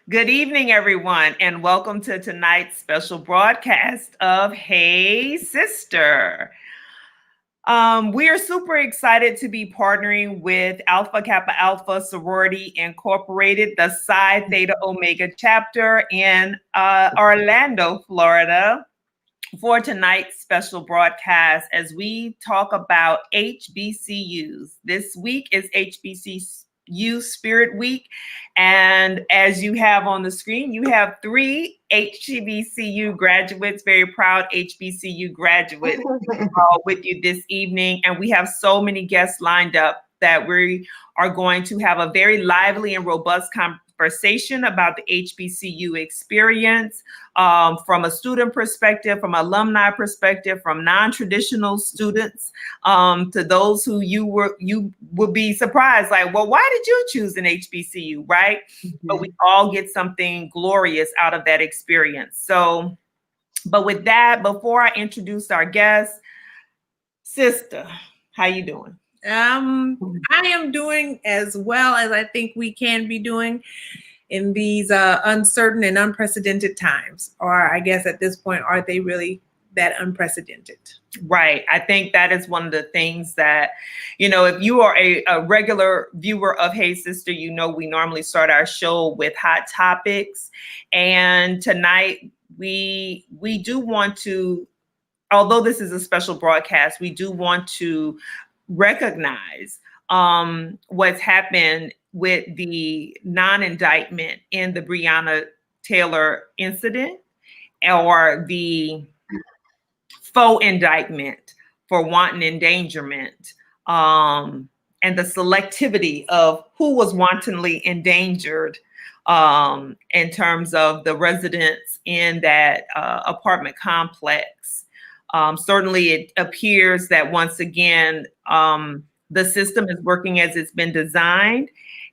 Good evening, everyone, and welcome to tonight's special broadcast of Hey Sister. We are super excited to be partnering with Alpha Kappa Alpha Sorority Incorporated, the Psi Theta Omega chapter in Orlando, Florida, for tonight's special broadcast as we talk about HBCUs. This week is HBCU Spirit Week. And as you have on the screen, you have three HBCU graduates, very proud HBCU graduates with you this evening. And we have so many guests lined up that we are going to have a very lively and robust conversation about the HBCU experience from a student perspective, from alumni perspective, from non-traditional students to those who you would be surprised, like, well, why did you choose an HBCU, right? Mm-hmm. But we all get something glorious out of that experience. So, but with that, before I introduce our guests, sister, how you doing? I am doing as well as I think we can be doing in these uncertain and unprecedented times. Or I guess at this point, are they really that unprecedented? Right. I think that is one of the things that, you know, if you are a regular viewer of Hey Sister, you know, we normally start our show with hot topics. And tonight we do want to, although this is a special broadcast, we do want to recognize what's happened with the non-indictment in the Breonna Taylor incident, or the faux indictment for wanton endangerment, and the selectivity of who was wantonly endangered in terms of the residents in that apartment complex. Certainly, it appears that once again, the system is working as it's been designed.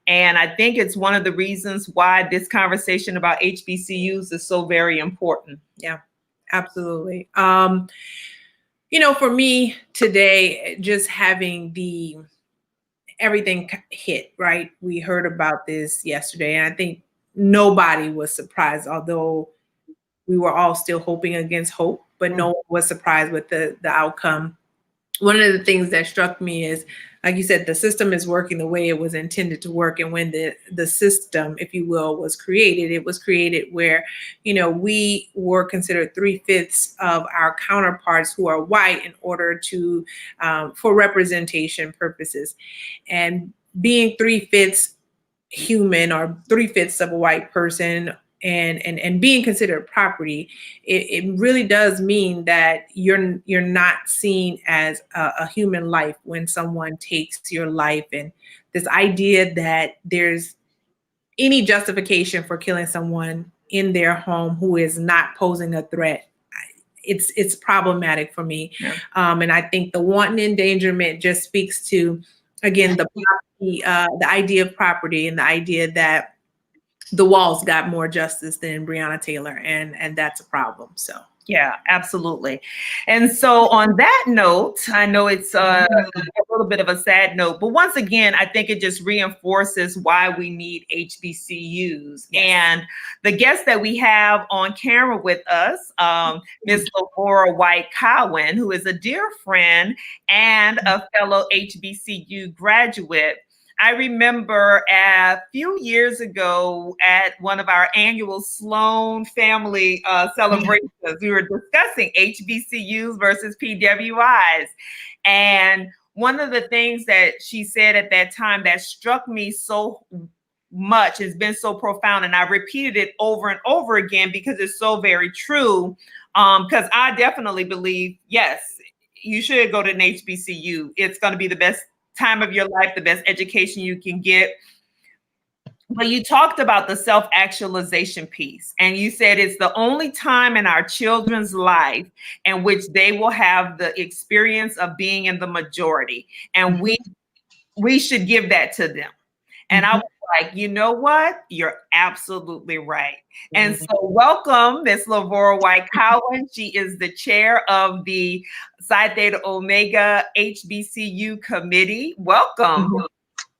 And I think it's one of the reasons why this conversation about HBCUs is so very important. Yeah, absolutely. You know, for me today, just having everything hit, right? We heard about this yesterday, and I think nobody was surprised, although we were all still hoping against hope, but no one was surprised with the outcome. One of the things that struck me is, like you said, the system is working the way it was intended to work. And when the system, if you will, was created, it was created where, you know, we were considered 3/5 of our counterparts who are white in order to, for representation purposes. And being 3/5 human, or 3/5 of a white person, and being considered property, it really does mean that you're not seen as a human life when someone takes your life. And this idea that there's any justification for killing someone in their home who is not posing a threat, it's problematic for me. Yeah. And I think the wanton endangerment just speaks to, again, the idea of property, and the idea that the walls got more justice than Breonna Taylor, and that's a problem. So yeah, absolutely. And so on that note, I know it's a little bit of a sad note, but once again, I think it just reinforces why we need HBCUs. Yes. And the guest that we have on camera with us, Ms. Laura White-Cowan, who is a dear friend and a fellow HBCU graduate. I remember a few years ago at one of our annual Sloan family celebrations, we were discussing HBCUs versus PWIs. And one of the things that she said at that time that struck me so much, has been so profound, and I repeated it over and over again because it's so very true, because I definitely believe, yes, you should go to an HBCU. It's going to be the best time of your life, the best education you can get. But you talked about the self-actualization piece, and you said it's the only time in our children's life in which they will have the experience of being in the majority, and we should give that to them. And I was like, you know what? You're absolutely right. And so welcome, Ms. Laura White-Cowan. She is the chair of the Psi Theta Omega HBCU committee. Welcome.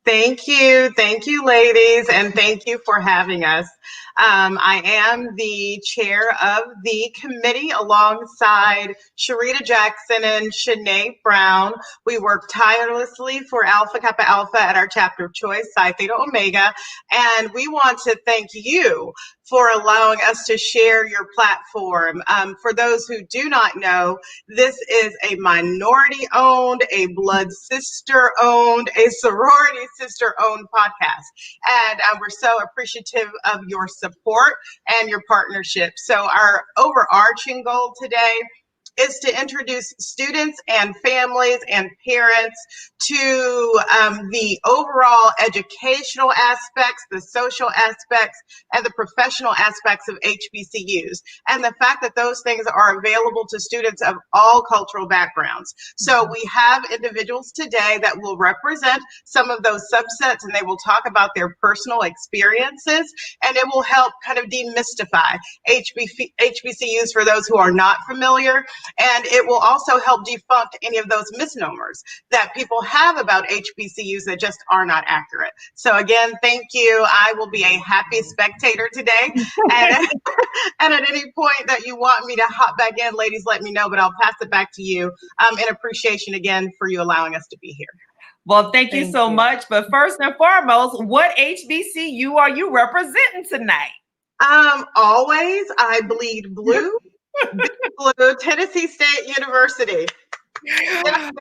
Thank you. Thank you, ladies, and thank you for having us. I am the chair of the committee alongside Sharita Jackson and Shanae Brown. We work tirelessly for Alpha Kappa Alpha at our chapter of choice, Psi Theta Omega, and we want to thank you for allowing us to share your platform. For those who do not know, this is a minority-owned, a blood sister-owned, a sorority sister-owned podcast. And we're so appreciative of your support and your partnership. So our overarching goal today is to introduce students and families and parents to the overall educational aspects, the social aspects, and the professional aspects of HBCUs, and the fact that those things are available to students of all cultural backgrounds. So we have individuals today that will represent some of those subsets, and they will talk about their personal experiences, and it will help kind of demystify HBCUs for those who are not familiar. And it will also help debunk any of those misnomers that people have about HBCUs that just are not accurate. So again, thank you. I will be a happy spectator today. And at any point that you want me to hop back in, ladies, let me know, but I'll pass it back to you in appreciation again for you allowing us to be here. Well, thank you so much. But first and foremost, what HBCU are you representing tonight? Always, I bleed blue. Blue, Tennessee State University. Yes.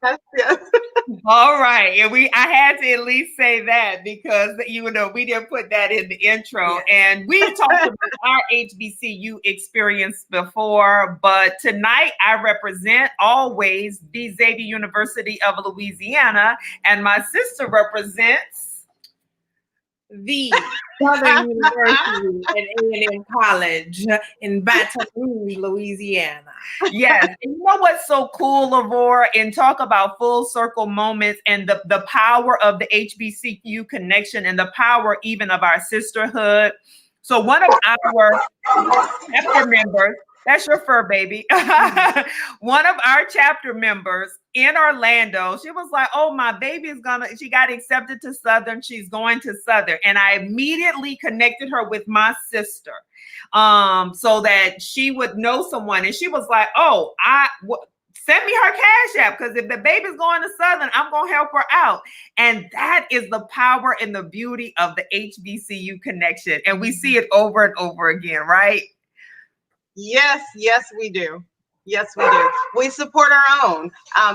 All right. And I had to at least say that because, we didn't put that in the intro. Yeah. And we've talked about our HBCU experience before, but tonight I represent always the Xavier University of Louisiana, and my sister represents the Southern University and A&M College in Baton Rouge, Louisiana. Yes. And you know what's so cool, Lavora, and talk about full circle moments and the power of the HBCU connection and the power even of our sisterhood. So one of our chapter members, that's your fur baby. One of our chapter members in Orlando, she was like, oh, my baby she got accepted to Southern. She's going to Southern. And I immediately connected her with my sister so that she would know someone. And she was like, oh, send me her cash app, because if the baby's going to Southern, I'm going to help her out. And that is the power and the beauty of the HBCU connection. And we see it over and over again, right? Yes, we do. Yes, we do. We support our own.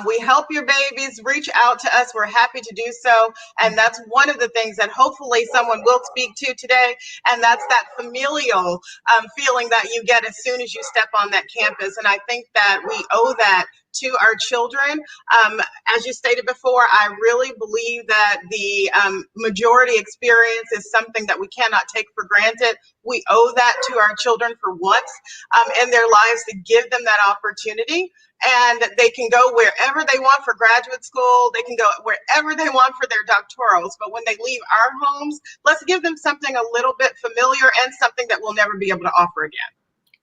We help your babies. Reach out to us. We're happy to do so. And that's one of the things that hopefully someone will speak to today. And that's that familial feeling that you get as soon as you step on that campus. And I think that we owe that to our children. As you stated before, I really believe that the majority experience is something that we cannot take for granted. We owe that to our children for once in their lives, to give them that opportunity. And they can go wherever they want for graduate school. They can go wherever they want for their doctorals. But when they leave our homes, let's give them something a little bit familiar and something that we'll never be able to offer again.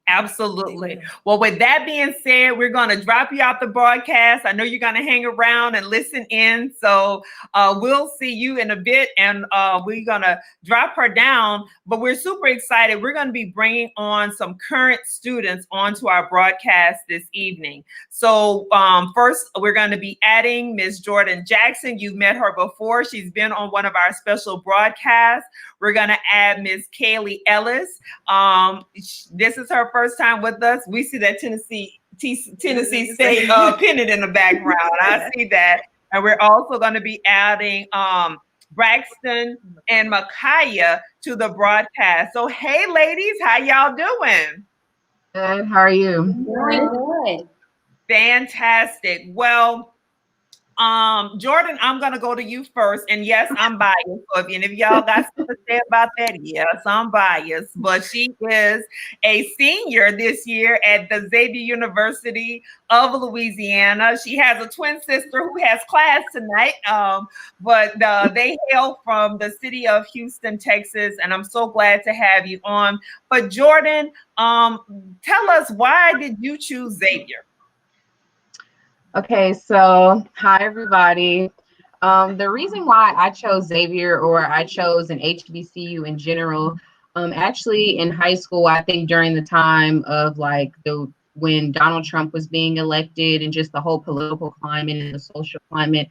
Absolutely. Well, with that being said, we're going to drop you out the broadcast. I know you're going to hang around and listen in. So we'll see you in a bit, and we're going to drop her down. But we're super excited. We're going to be bringing on some current students onto our broadcast this evening. So first, we're going to be adding Ms. Jordan Jackson. You've met her before. She's been on one of our special broadcasts. We're going to add Ms. Kaylee Ellis. This is her first time with us. We see that Tennessee State pennant in the background. I see that. And we're also going to be adding Braxton and Makaya to the broadcast. So, hey, ladies, how y'all doing? Good. How are you? Good. Fantastic. Well, Jordan, I'm gonna go to you first, and yes, I'm biased. So if y'all got something to say about that, yes, I'm biased. But she is a senior this year at the Xavier University of Louisiana. She has a twin sister who has class tonight, but they hail from the city of Houston, Texas, and I'm so glad to have you on. But Jordan, tell us, why did you choose Xavier? Okay, so hi everybody. The reason why I chose Xavier or I chose an HBCU in general, actually in high school, I think during the time of like when Donald Trump was being elected and just the whole political climate and the social climate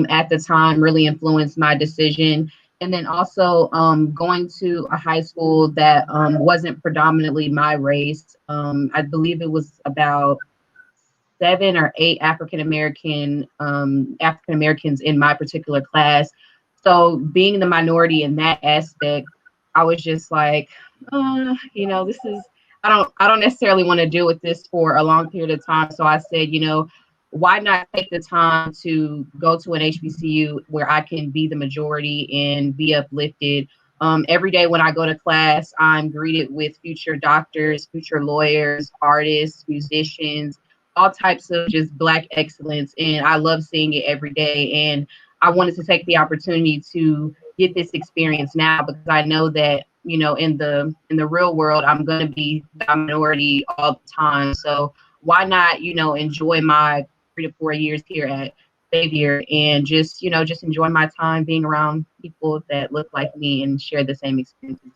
at the time really influenced my decision. And then also going to a high school that wasn't predominantly my race. I believe it was about 7 or 8 African Americans in my particular class. So being the minority in that aspect, I was just like, this is I don't necessarily want to deal with this for a long period of time. So I said, why not take the time to go to an HBCU where I can be the majority and be uplifted? Every day when I go to class, I'm greeted with future doctors, future lawyers, artists, musicians, all types of just Black excellence. And I love seeing it every day. And I wanted to take the opportunity to get this experience now because I know that, in the real world, I'm going to be the minority all the time. So why not, enjoy my 3 to 4 years here at Xavier and just enjoy my time being around people that look like me and share the same experiences.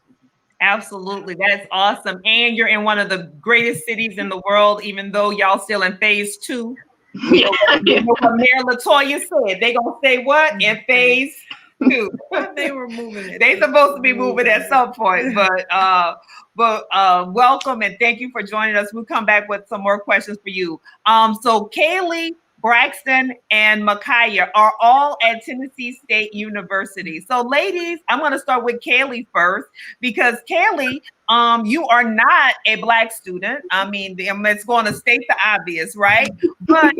Absolutely. That is awesome. And you're in one of the greatest cities in the world, even though y'all still in phase 2. You know what Mayor LaToya said. They gonna say what? In phase 2. They were moving it. They supposed to be moving at some point, but welcome and thank you for joining us. We'll come back with some more questions for you. So Kaylee, Braxton, and Micaiah are all at Tennessee State University. So ladies, I'm going to start with Kaylee first because Kaylee, you are not a Black student. I mean, it's going to state the obvious, right? But,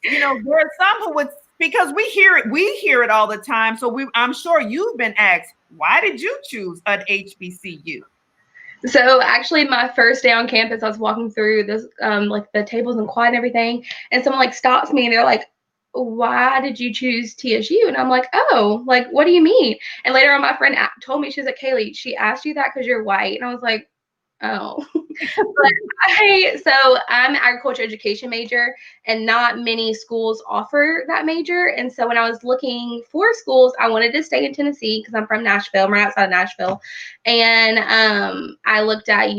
there are some who would, because we hear it all the time. So I'm sure you've been asked, why did you choose an HBCU? So actually my first day on campus, I was walking through this, like the tables and quad and everything. And someone like stops me and they're like, why did you choose TSU? And I'm like, oh, like, what do you mean? And later on, my friend told me, she's like, Kaylee, she asked you that because you're white. And I was like, oh. So I'm an agriculture education major and not many schools offer that major. And so when I was looking for schools, I wanted to stay in Tennessee because I'm from Nashville. I'm right outside of Nashville. And I looked at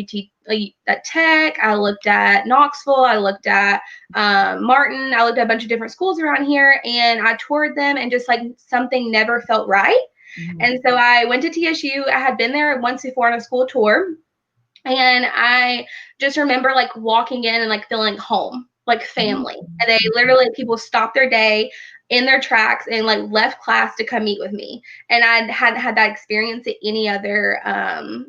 at Tech, I looked at Knoxville, I looked at Martin, I looked at a bunch of different schools around here and I toured them and just like something never felt right. Mm-hmm. And so I went to TSU. I had been there once before on a school tour. And I just remember like walking in and like feeling home, like family. And they literally, people stopped their day in their tracks and like left class to come meet with me. And I hadn't had that experience at any other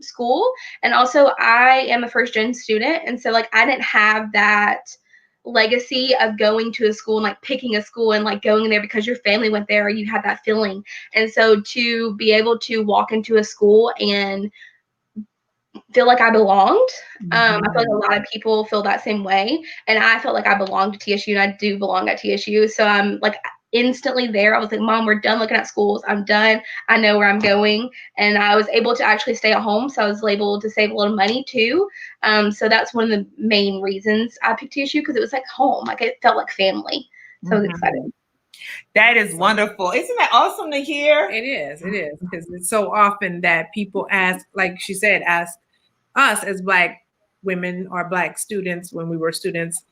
school. And also I am a first gen student. And so like I didn't have that legacy of going to a school and like picking a school and like going there because your family went there or you had that feeling. And so to be able to walk into a school and feel like I belonged. I feel like a lot of people feel that same way. And I felt like I belonged to TSU and I do belong at TSU. So I'm like instantly there. I was like, Mom, we're done looking at schools. I'm done. I know where I'm going. And I was able to actually stay at home. So I was able to save a little money too. So that's one of the main reasons I picked TSU because it was like home. Like it felt like family. So I was excited. That is wonderful. Isn't that awesome to hear? It is. Because it's so often that people ask, like she said, ask us as Black women or Black students when we were students,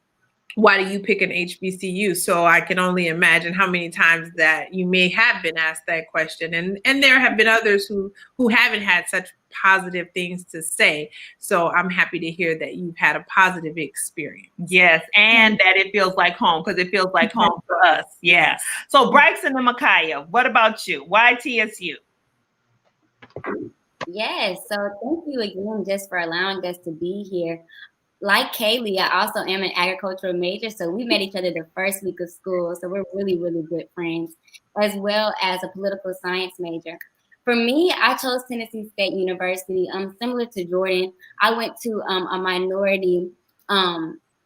why do you pick an HBCU? So I can only imagine how many times that you may have been asked that question. And there have been others who haven't had such positive things to say. So I'm happy to hear that you've had a positive experience. Yes, and that it feels like home because it feels like home for us. Yeah. So Braxton and Micaiah, what about you? Why TSU? Yes, so thank you again just for allowing us to be here. Like Kaylee, I also am an agricultural major, so we met each other the first week of school, so we're really, really good friends, as well as a political science major. For me, I chose Tennessee State University. Similar to Jordan, I went to a minority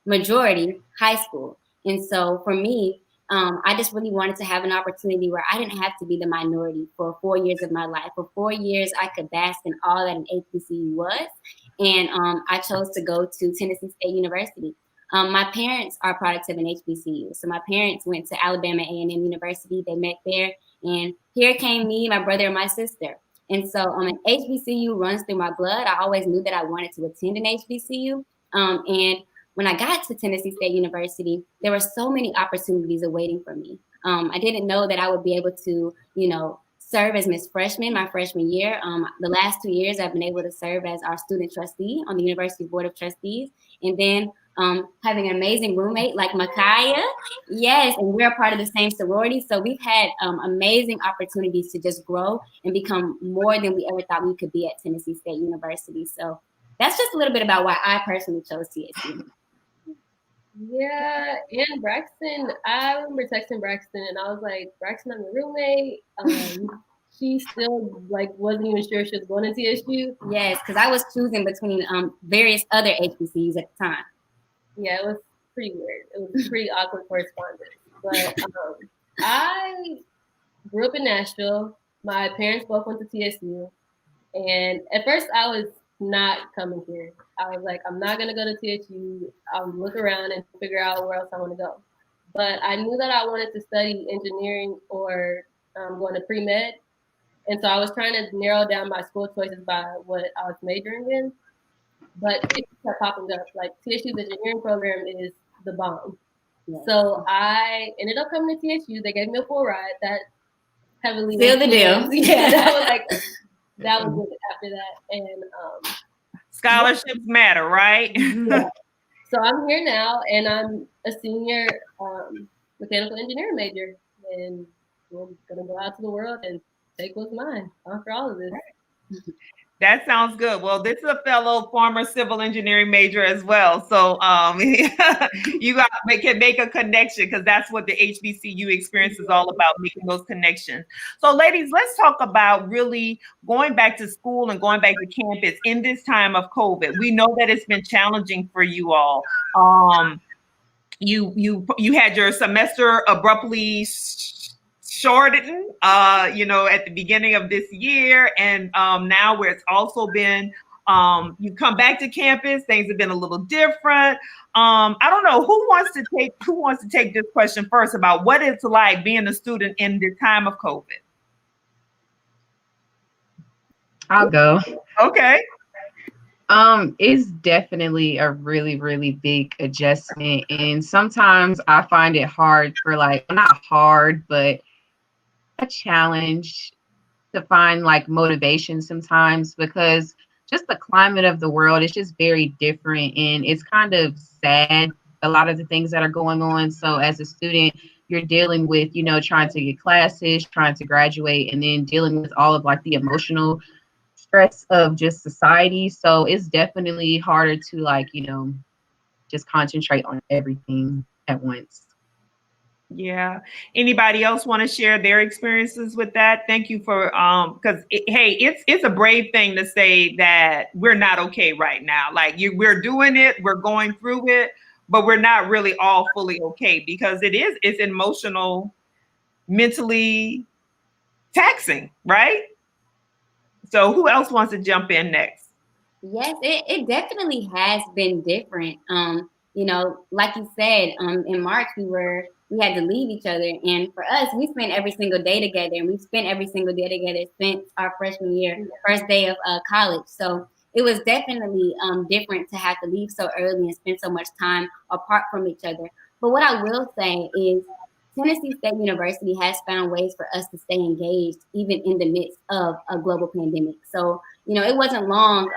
majority high school, and so for me, I just really wanted to have an opportunity where I didn't have to be the minority for 4 years of my life. For 4 years, I could bask in all that an HBCU was. And I chose to go to Tennessee State University. My parents are products of an HBCU. So my parents went to Alabama A&M University. They met there. And here came me, my brother, and my sister. And so an HBCU runs through my blood. I always knew that I wanted to attend an HBCU. And when I got to Tennessee State University, there were so many opportunities awaiting for me. I didn't know that I would be able to, serve as Miss Freshman my freshman year. The last 2 years, I've been able to serve as our student trustee on the university board of trustees. And then having an amazing roommate like Micaiah. Yes, and we're a part of the same sorority. So we've had amazing opportunities to just grow and become more than we ever thought we could be at Tennessee State University. So that's just a little bit about why I personally chose TSU. Yeah, and Braxton, I remember texting Braxton and I was like, Braxton, I'm your roommate. She still wasn't even sure she was going to TSU. Yes, because I was choosing between various other HBCUs at the time. Yeah, it was pretty weird. It was pretty awkward correspondence. But I grew up in Nashville. My parents both went to TSU. And at first I was not coming here. I was like, I'm not going to go to TSU. I'll look around and figure out where else I want to go. But I knew that I wanted to study engineering or going to pre-med. And so I was trying to narrow down my school choices by what I was majoring in. But it kept popping up. Like TSU's engineering program is the bomb. Yeah. So I ended up coming to TSU. They gave me a full ride. That heavily sealed the deal. Yeah, that was good after that. And scholarships matter, right? Yeah. So I'm here now, and I'm a senior mechanical engineering major, and we're gonna go out to the world and take what's mine. Conquer all of this. That sounds good. Well, this is a fellow former civil engineering major as well. So you can make a connection because that's what the HBCU experience is all about, making those connections. So ladies, let's talk about really going back to school and going back to campus in this time of COVID. We know that it's been challenging for you all. You had your semester abruptly shortened, at the beginning of this year, and now where it's also been, you come back to campus, things have been a little different. I don't know who wants to take this question first about what it's like being a student in the time of COVID. I'll go. Okay. It's definitely a really, really big adjustment, and sometimes I find it hard not hard, but a challenge to find motivation sometimes, because just the climate of the world is just very different, and it's kind of sad, a lot of the things that are going on. So as a student, you're dealing with, trying to get classes, trying to graduate, and then dealing with all of the emotional stress of just society. So it's definitely harder to just concentrate on everything at once. Yeah. Anybody else want to share their experiences with that? Thank you for because it's a brave thing to say that we're not okay right now. We're doing it, we're going through it, but we're not really all fully okay, because it's emotional, mentally taxing, right? So who else wants to jump in next? Yes, it definitely has been different. Like you said, in March we had to leave each other, and for us, we spent every single day together, and we've spent every single day together since our freshman year, first day of college. So it was definitely different to have to leave so early and spend so much time apart from each other. But what I will say is Tennessee State University has found ways for us to stay engaged, even in the midst of a global pandemic. So, it wasn't long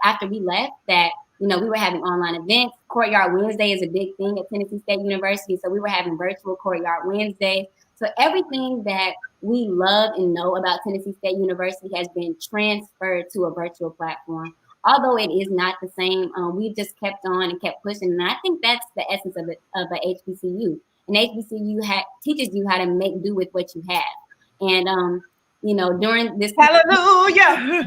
after we left that we were having online events. Courtyard Wednesday is a big thing at Tennessee State University. So we were having virtual Courtyard Wednesdays. So everything that we love and know about Tennessee State University has been transferred to a virtual platform. Although it is not the same, we just kept on and kept pushing. And I think that's the essence of a HBCU. An HBCU teaches you how to make do with what you have. And during this hallelujah,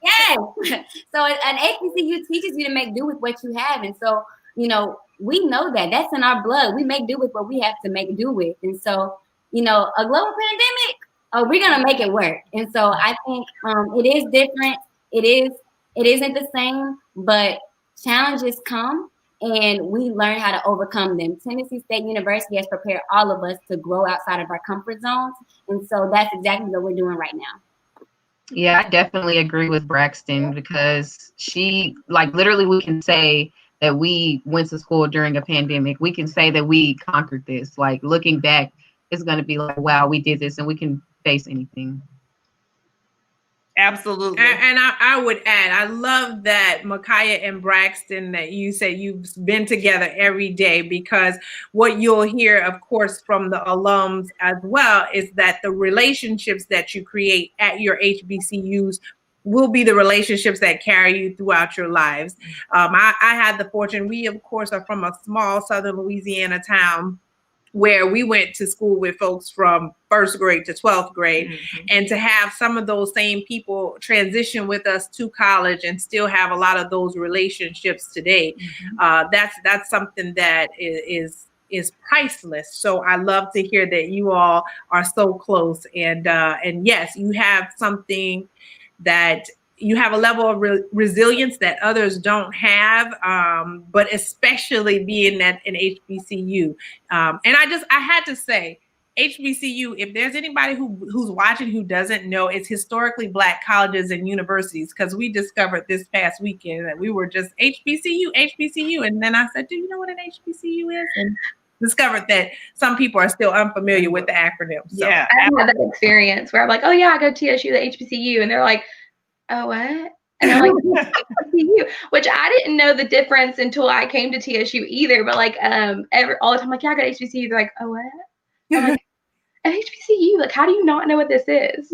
yes. So an HBCU teaches you to make do with what you have, and so we know that's in our blood. We make do with what we have to make do with, and so a global pandemic, we're gonna make it work. And so I think it is different. It isn't the same, but challenges come, and we learn how to overcome them. Tennessee State University has prepared all of us to grow outside of our comfort zones. And so that's exactly what we're doing right now. Yeah, I definitely agree with Braxton, because she, like, literally we can say that we went to school during a pandemic. We can say that we conquered this. Like, looking back, it's going to be like, wow, we did this, and we can face anything. Absolutely. And I would add, I love that, Micaiah and Braxton, that you said you've been together every day, because what you'll hear, of course, from the alums as well, is that the relationships that you create at your HBCUs will be the relationships that carry you throughout your lives. I had the fortune, we, of course, are from a small Southern Louisiana town where we went to school with folks from first grade to 12th grade. Mm-hmm. And to have some of those same people transition with us to college and still have a lot of those relationships today, mm-hmm. That's something that is priceless. So I love to hear that you all are so close. And yes, you have something that you have a level of resilience that others don't have, but especially being at an HBCU. And I had to say, HBCU, if there's anybody who's watching who doesn't know, it's historically Black colleges and universities, because we discovered this past weekend that we were just HBCU. And then I said, do you know what an HBCU is? And discovered that some people are still unfamiliar with the acronym. So. Yeah, I had that experience where I'm like, oh yeah, I go to TSU, the HBCU. And they're like, oh, what? And I'm like, HBCU, which I didn't know the difference until I came to TSU either. But like all the time, like, yeah, I got HBCU. They're like, oh, what? I'm like, an HBCU? Like, how do you not know what this is?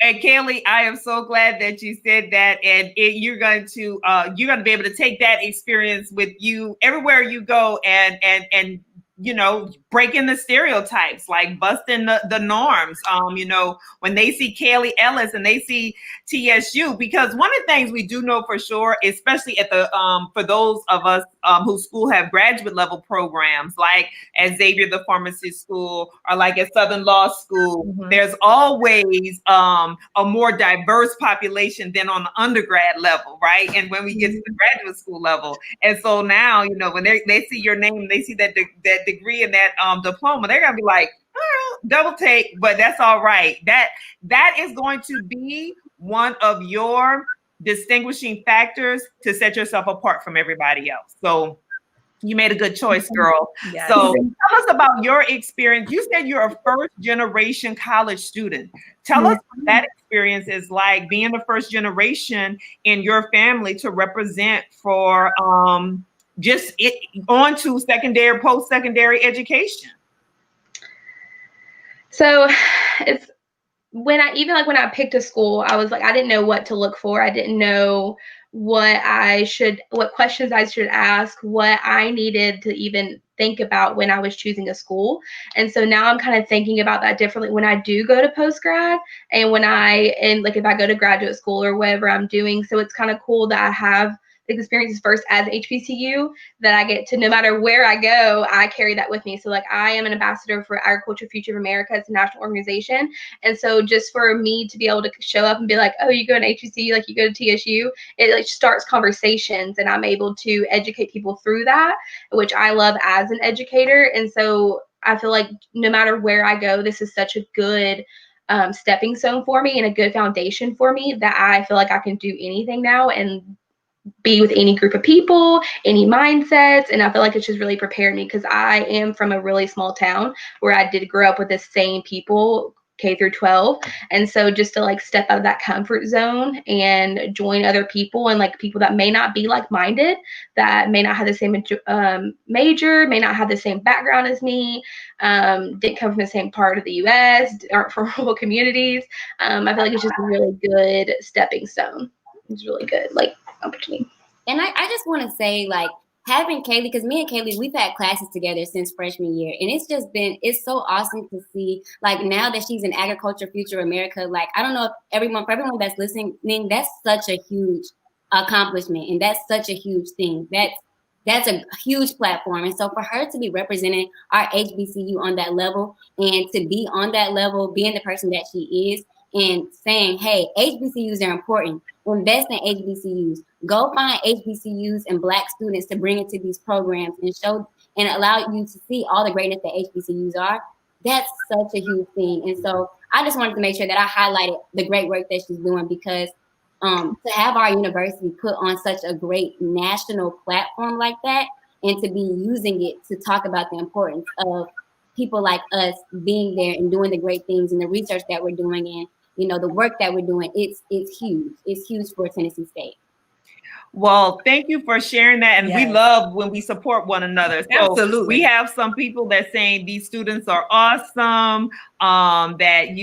And Kaylee, I am so glad that you said that, and you're going to be able to take that experience with you everywhere you go, and you know, breaking the stereotypes, like busting the norms. You know, when they see Kaylee Ellis and they see TSU, because one of the things we do know for sure, especially at the for those of us whose school have graduate level programs, like at Xavier the Pharmacy School or like at Southern Law School, mm-hmm. there's always a more diverse population than on the undergrad level, right? And when we get to the graduate school level, and so now, you know, when they see your name, they see that degree and that diploma, they're gonna be like, oh, double take, but that's all right. That is going to be one of your distinguishing factors to set yourself apart from everybody else. So you made a good choice, girl. Yes. So tell us about your experience. You said you're a first generation college student. Tell us what that experience is like, being the first generation in your family to represent for just on to secondary, post-secondary education. So it's when I picked a school, I was like, I didn't know what to look for. I didn't know what questions I should ask, what I needed to even think about when I was choosing a school. And so now I'm kind of thinking about that differently when I do go to post-grad and if I go to graduate school or whatever I'm doing. So it's kind of cool that I have experiences first as HBCU, that I get to, no matter where I go, I carry that with me. So like, I am an ambassador for Agriculture Future of America. It's a national organization. And so just for me to be able to show up and be like, oh, you go to HBCU, like you go to TSU, it like starts conversations, and I'm able to educate people through that, which I love as an educator. And so I feel like no matter where I go, this is such a good stepping stone for me and a good foundation for me, that I feel like I can do anything now and be with any group of people, any mindsets. And I feel like it's just really prepared me, because I am from a really small town where I did grow up with the same people K through 12. And so just to like step out of that comfort zone and join other people, and like people that may not be like-minded, that may not have the same major, may not have the same background as me, didn't come from the same part of the US, aren't from rural communities. I feel like it's just a really good stepping stone. It's really good, like, opportunity. And I just want to say, like, having Kaylee, because me and Kaylee, we've had classes together since freshman year, and it's so awesome to see, like, now that she's in Agriculture Future America, like, I don't know if for everyone that's listening, that's such a huge accomplishment, and that's such a huge thing. That's a huge platform. And so for her to be representing our HBCU on that level, and to be on that level, being the person that she is, and saying, hey, HBCUs are important. Invest in HBCUs. Go find HBCUs and Black students to bring into these programs and show and allow you to see all the greatness that HBCUs are. That's such a huge thing. And so I just wanted to make sure that I highlighted the great work that she's doing, because to have our university put on such a great national platform like that, and to be using it to talk about the importance of people like us being there and doing the great things and the research that we're doing and, you know, the work that we're doing, it's huge. It's huge for Tennessee State. Well, thank you for sharing that. And we love when we support one another. So Absolutely. We have some people that saying these students are awesome, that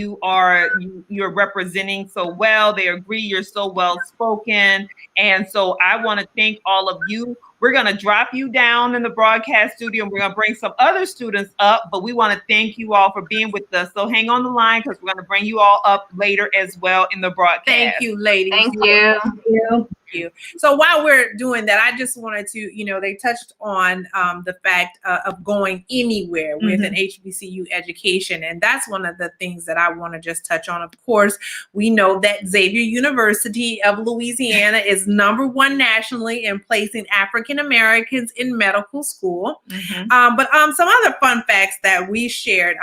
you're representing so well. They agree you're so well spoken. And so I want to thank all of you. We're going to drop you down in the broadcast studio, and we're going to bring some other students up, but we want to thank you all for being with us. So hang on the line, because we're going to bring you all up later as well in the broadcast. Thank you, ladies. Thank you. Thank you. So while we're doing that, I just wanted to, you know, they touched on the fact of going anywhere with an HBCU education. And that's one of the things that I want to just touch on. Of course, we know that Xavier University of Louisiana is #1 nationally in placing African Americans in medical school. But some other fun facts that we shared,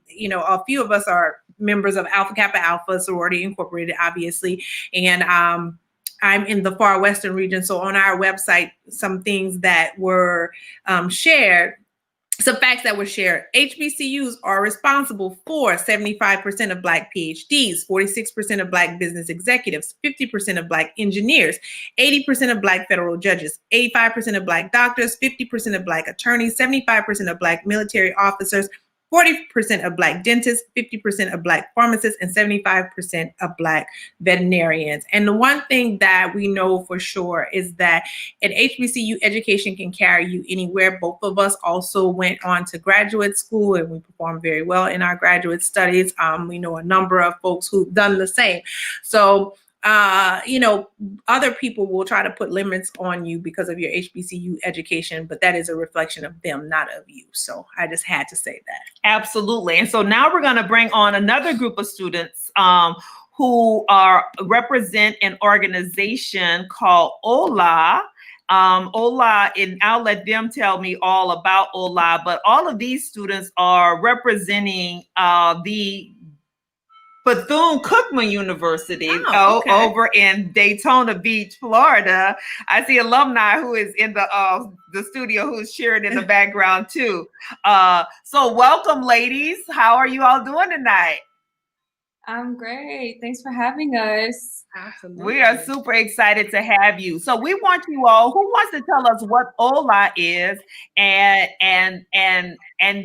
you know, a few of us are members of Alpha Kappa Alpha Sorority Incorporated, obviously. And I'm in the far western region. So on our website, some things that were shared, some facts that were shared. HBCUs are responsible for 75% of Black PhDs, 46% of Black business executives, 50% of Black engineers, 80% of Black federal judges, 85% of Black doctors, 50% of Black attorneys, 75% of Black military officers, 40% of Black dentists, 50% of Black pharmacists, and 75% of Black veterinarians. And the one thing that we know for sure is that an HBCU education can carry you anywhere. Both of us also went on to graduate school, and we performed very well in our graduate studies. We know a number of folks who've done the same. So, you know, other people will try to put limits on you because of your HBCU education, but that is a reflection of them, not of you. So I just had to say that. Absolutely. And so now we're going to bring on another group of students who represent an organization called OLA. OLA, and I'll let them tell me all about OLA, but all of these students are representing the Bethune-Cookman University over in Daytona Beach, Florida. I see alumni who is in the studio who's cheering in the background too. So welcome, ladies. How are you all doing tonight? I'm great. Thanks for having us. Absolutely. We are super excited to have you. So we want you all, who wants to tell us what OLA is, and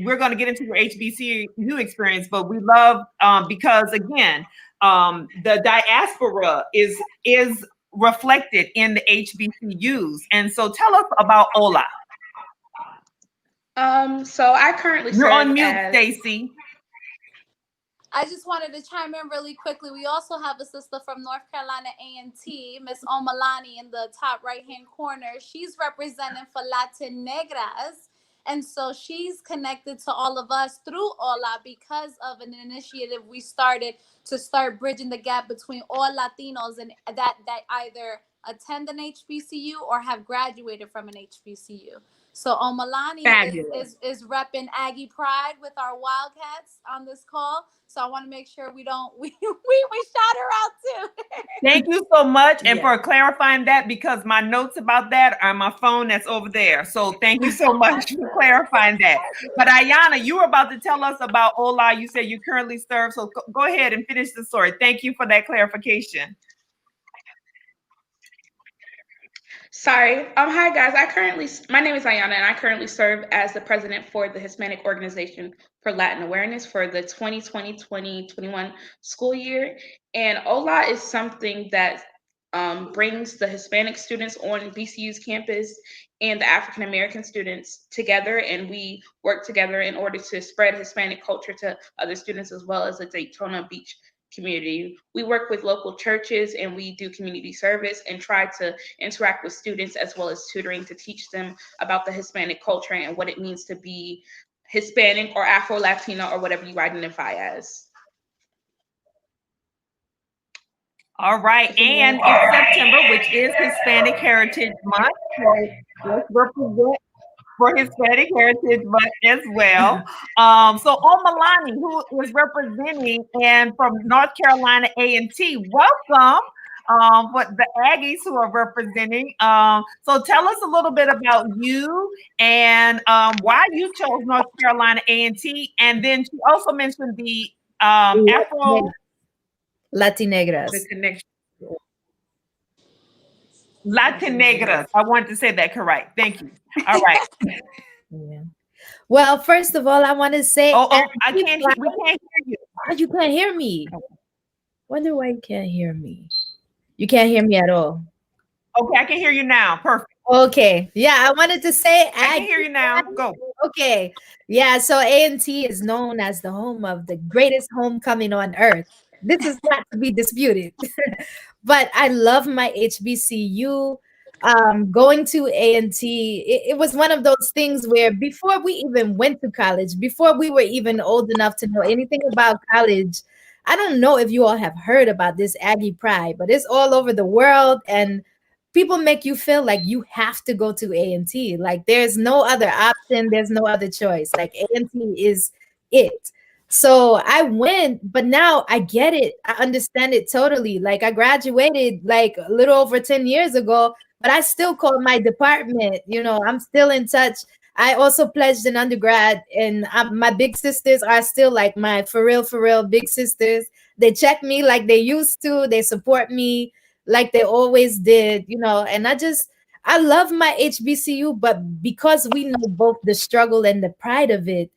we're going to get into your HBCU experience, but we love, because again, the diaspora is reflected in the HBCUs. And so tell us about OLA. So I currently You're serve on mute, as... Stacy. I just wanted to chime in really quickly. We also have a sister from North Carolina A&T, Miss Omalani, in the top right-hand corner. She's representing for Latinegras. And so she's connected to all of us through OLA because of an initiative we started to start bridging the gap between all Latinos and that either attend an HBCU or have graduated from an HBCU. So Omalani is repping Aggie Pride with our Wildcats on this call. So I want to make sure we shout her out too. Thank you so much. And for clarifying that, because my notes about that are on my phone that's over there. So thank you so much for clarifying that. But Ayana, you were about to tell us about OLA. You said you currently serve. So go ahead and finish the story. Thank you for that clarification. Sorry. Hi guys. My name is Ayana, and I currently serve as the president for the Hispanic Organization for Latin Awareness for the 2020-2021 school year. And OLA is something that brings the Hispanic students on BCU's campus and the African American students together, and we work together in order to spread Hispanic culture to other students as well as the Daytona Beach community. We work with local churches, and we do community service and try to interact with students as well as tutoring to teach them about the Hispanic culture and what it means to be Hispanic or Afro-Latina or whatever you identify as. All right. And it's September, which is Hispanic Heritage Month. So let's represent for Hispanic Heritage Month as well. So Omalani, who is representing and from North Carolina A&T, welcome. But the Aggies who are representing. So tell us a little bit about you and why you chose North Carolina A&T. And then she also mentioned the Afro Latinegras. The connection. Latinegras. I wanted to say that correct. Thank you. All right. Yeah. Well, first of all, I want to say, I can't. We can't hear you. Oh, you can't hear me. Wonder why you can't hear me. You can't hear me at all. Okay, I can hear you now. Perfect. Okay. Yeah, I wanted to say I can hear you now. Go. Okay. Yeah, so A&T is known as the home of the greatest homecoming on earth. This is not to be disputed. But I love my HBCU. Going to A&T, it was one of those things where before we even went to college, before we were even old enough to know anything about college, I don't know if you all have heard about this Aggie Pride, but it's all over the world, and people make you feel like you have to go to A&T. Like there's no other option, there's no other choice. Like A&T is it. So I went, but now I get it. I understand it totally. Like I graduated like a little over 10 years ago, but I still call my department. You know, I'm still in touch. I also pledged an undergrad, and my big sisters are still like my for real big sisters. They check me like they used to. They support me like they always did, you know. And I love my HBCU, but because we know both the struggle and the pride of it,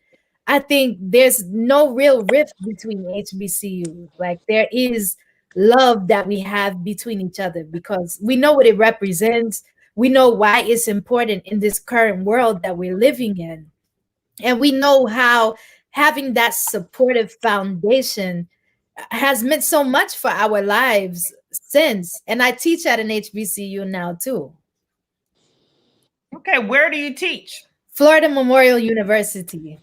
I think there's no real rift between HBCUs. Like there is love that we have between each other because we know what it represents. We know why it's important in this current world that we're living in. And we know how having that supportive foundation has meant so much for our lives since. And I teach at an HBCU now too. Okay, where do you teach? Florida Memorial University.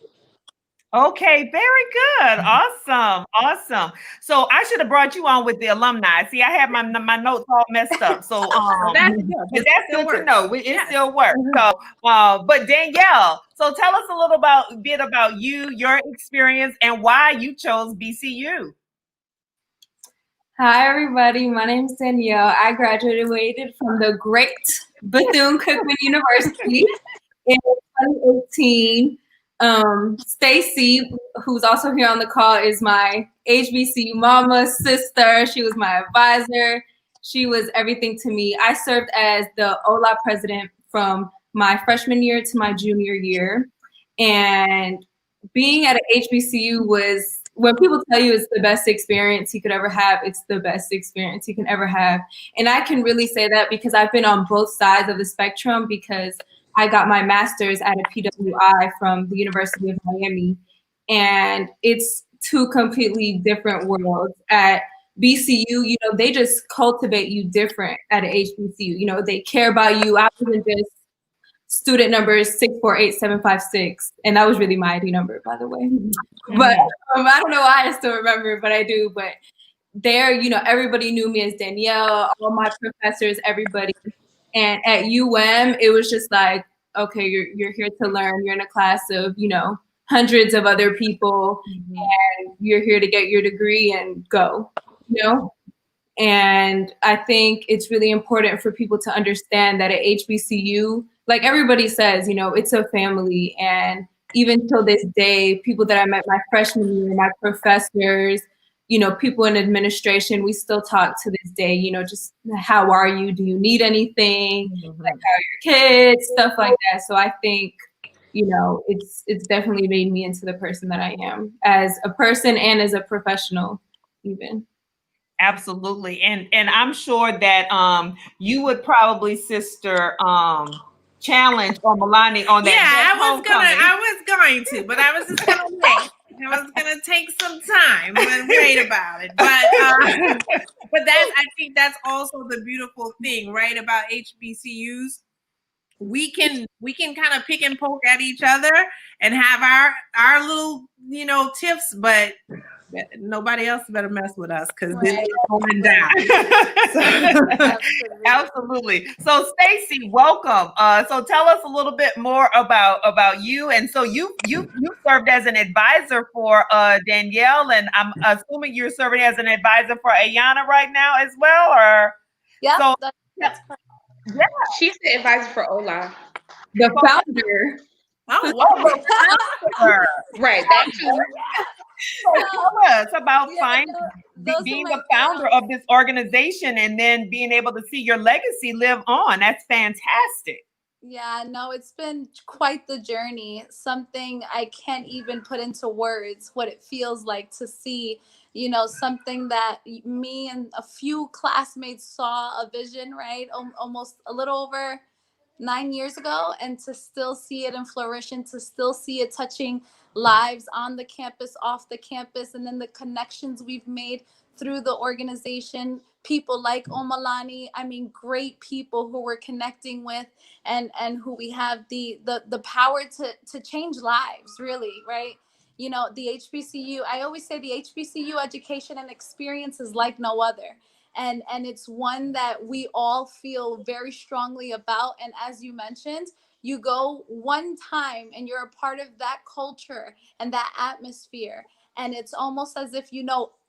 Okay, very good. Awesome. So I should have brought you on with the alumni. See, I have my notes all messed up. So That's good. but that's good to know. It still works. So but Danielle, so tell us a little bit about you, your experience, and why you chose BCU. Hi, everybody. My name is Danielle. I graduated from the great Bethune-Cookman University in 2018. Stacy, who's also here on the call, is my HBCU mama, sister. She was my advisor. She was everything to me. I served as the OLA president from my freshman year to my junior year. And being at an HBCU was, when people tell you it's the best experience you could ever have, it's the best experience you can ever have. And I can really say that because I've been on both sides of the spectrum, because I got my master's at a PWI from the University of Miami. And it's two completely different worlds. At BCU, you know, they just cultivate you different at an HBCU. You know, they care about you. I wasn't just student number 648756, and that was really my ID number, by the way. But I don't know why I still remember, but I do. But there, you know, everybody knew me as Danielle, all my professors, everybody. And at it was just like, okay, you're here to learn. You're in a class of, you know, hundreds of other people, and you're here to get your degree and go, you know? And I think it's really important for people to understand that at HBCU, like everybody says, you know, it's a family. And even till this day, people that I met my freshman year, my professors, you know, people in administration, we still talk to this day, you know, just how are you? Do you need anything? Like how are your kids? Stuff like that. So I think, you know, it's definitely made me into the person that I am as a person and as a professional even. Absolutely. And I'm sure that you would probably, sister, challenge or Milani on that. Yeah, I was going to, but I was just gonna wait. I was gonna take some time and wait about it. But I think that's also the beautiful thing, right, about HBCUs. We can kind of pick and poke at each other and have our little, you know, tiffs, but Nobody else better mess with us because Right. this is going down. Absolutely. Absolutely. So Stacy, welcome. So tell us a little bit more about you. And so you served as an advisor for Danielle, and I'm assuming you're serving as an advisor for Ayana right now as well, or Yeah, so that's correct. yeah. She's the advisor for Ola. The founder. Oh, wow. Right, that too. So tell us about Yeah, those are being my the founder girls. of this organization and then being able to see your legacy live on. That's fantastic. Yeah, no, it's been quite the journey. Something I can't even put into words what it feels like to see, something that me and a few classmates saw a vision, right? Almost a little over 9 years ago, and to still see it in flourishing, to still see it touching lives on the campus, off the campus, and then the connections we've made through the organization. People like Omalani, I mean, great people who we're connecting with, and who we have the power to change lives, really, right? The HBCU, I always say the HBCU education and experience is like no other. And it's one that we all feel very strongly about. And as you mentioned, you go one time and you're a part of that culture and that atmosphere, and it's almost as if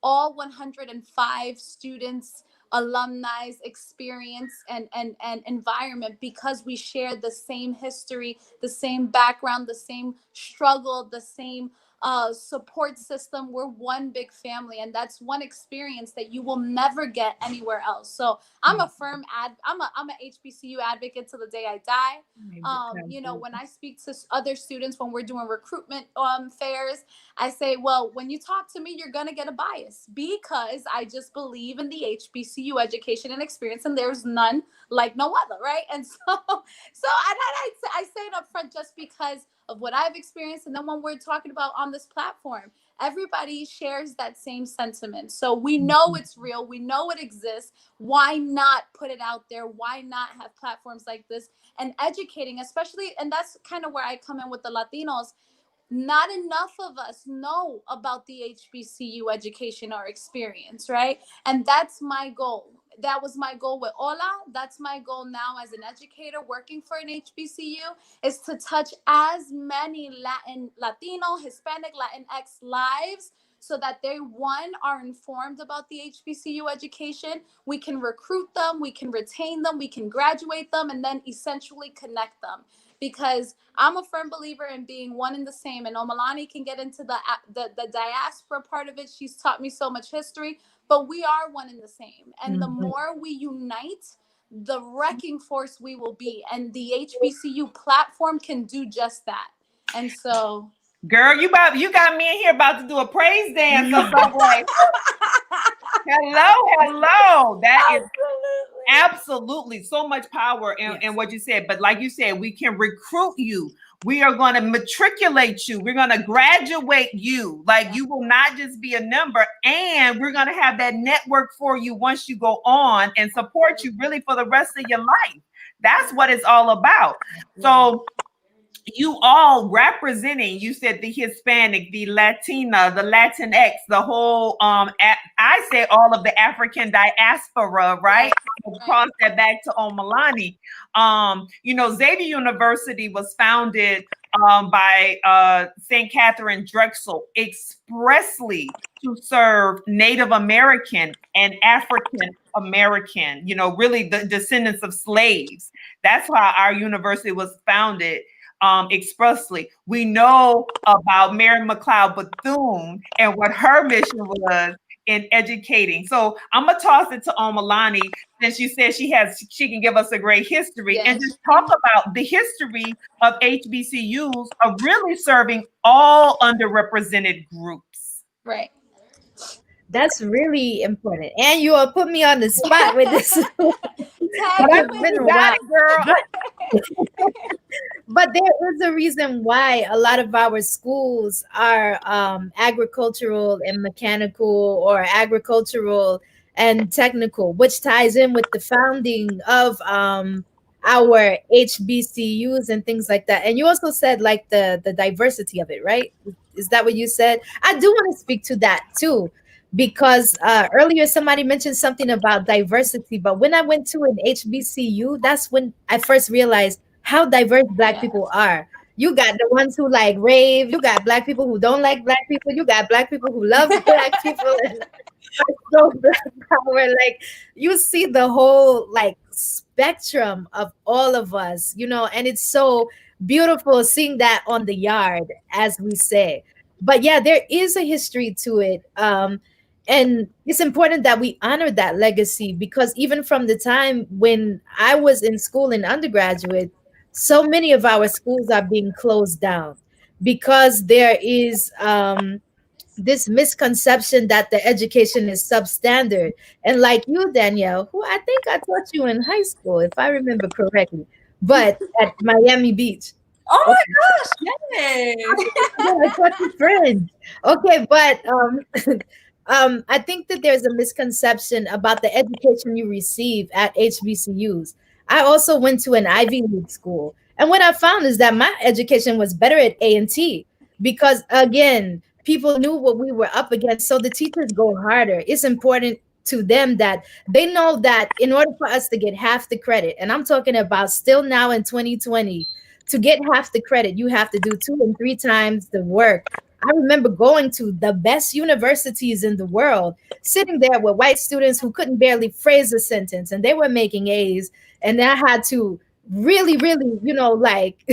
all 105 students, alumni, experience, and environment, because we share the same history, the same background, the same struggle, the same support system. We're one big family, and that's one experience that you will never get anywhere else. So I'm a firm I'm a HBCU advocate till the day I die. When I speak to other students, when we're doing recruitment fairs, I say, well, when you talk to me, you're gonna get a bias, because I just believe in the HBCU education and experience, and there's none like no other, right? And I say it up front just because of what I've experienced. And then when we're talking about on this platform, everybody shares that same sentiment. So we know it's real. We know it exists. Why not put it out there? Why not have platforms like this and educating, especially, and that's kind of where I come in with the Latinos. Not enough of us know about the HBCU education or experience, right? And that's my goal. That was my goal with Ola. That's my goal now as an educator working for an HBCU, is to touch as many Latino, Hispanic, Latinx lives, so that they, one, are informed about the HBCU education. We can recruit them, we can retain them, we can graduate them, and then essentially connect them. Because I'm a firm believer in being one and the same. And Omalani can get into the diaspora part of it. She's taught me so much history, but we are one and the same. And the more we unite, the wrecking force we will be. And the HBCU platform can do just that. And so, girl, you got me in here about to do a praise dance or something. Hello. That is absolutely so much power in what you said. But like you said, we can recruit you. We are going to matriculate you. We're going to graduate you. Like, you will not just be a number, and we're going to have that network for you once you go on and support you really for the rest of your life. That's what it's all about. So you all representing, you said the Hispanic, the Latina, the Latinx, the whole, I say all of the African diaspora, right? Cross that back to Omalani. Xavier University was founded by St. Catherine Drexel expressly to serve Native American and African American, really the descendants of slaves. That's why our university was founded. Expressly. We know about Mary McLeod Bethune and what her mission was in educating. So I'm gonna toss it to Omalani, since you said she can give us a great history, and just talk about the history of HBCUs of really serving all underrepresented groups. Right. That's really important. And you all put me on the spot with this. But it's been a while. But there is a reason why a lot of our schools are agricultural and mechanical, or agricultural and technical, which ties in with the founding of our HBCUs and things like that. And you also said like the diversity of it, right? Is that what you said? I do want to speak to that too, because earlier somebody mentioned something about diversity. But when I went to an HBCU, that's when I first realized how diverse Black people are. You got the ones who like rave. You got Black people who don't like Black people. You got Black people who love Black people. So Black power, like you see the whole like spectrum of all of us, and it's so beautiful seeing that on the yard, as we say. But yeah, there is a history to it. And it's important that we honor that legacy, because even from the time when I was in school in undergraduate, so many of our schools are being closed down because there is this misconception that the education is substandard. And like you, Danielle, who I think I taught you in high school, if I remember correctly, but at Miami Beach. Oh Okay. my gosh, yes. Yeah, I taught you French. Okay, but I think that there's a misconception about the education you receive at HBCUs. I also went to an Ivy League school, and what I found is that my education was better at A&T because, again, people knew what we were up against, so the teachers go harder. It's important to them that they know that in order for us to get half the credit, and I'm talking about still now in 2020, to get half the credit, you have to do 2 and 3 times the work. I remember going to the best universities in the world, sitting there with white students who couldn't barely phrase a sentence, and they were making A's. And I had to really, really, like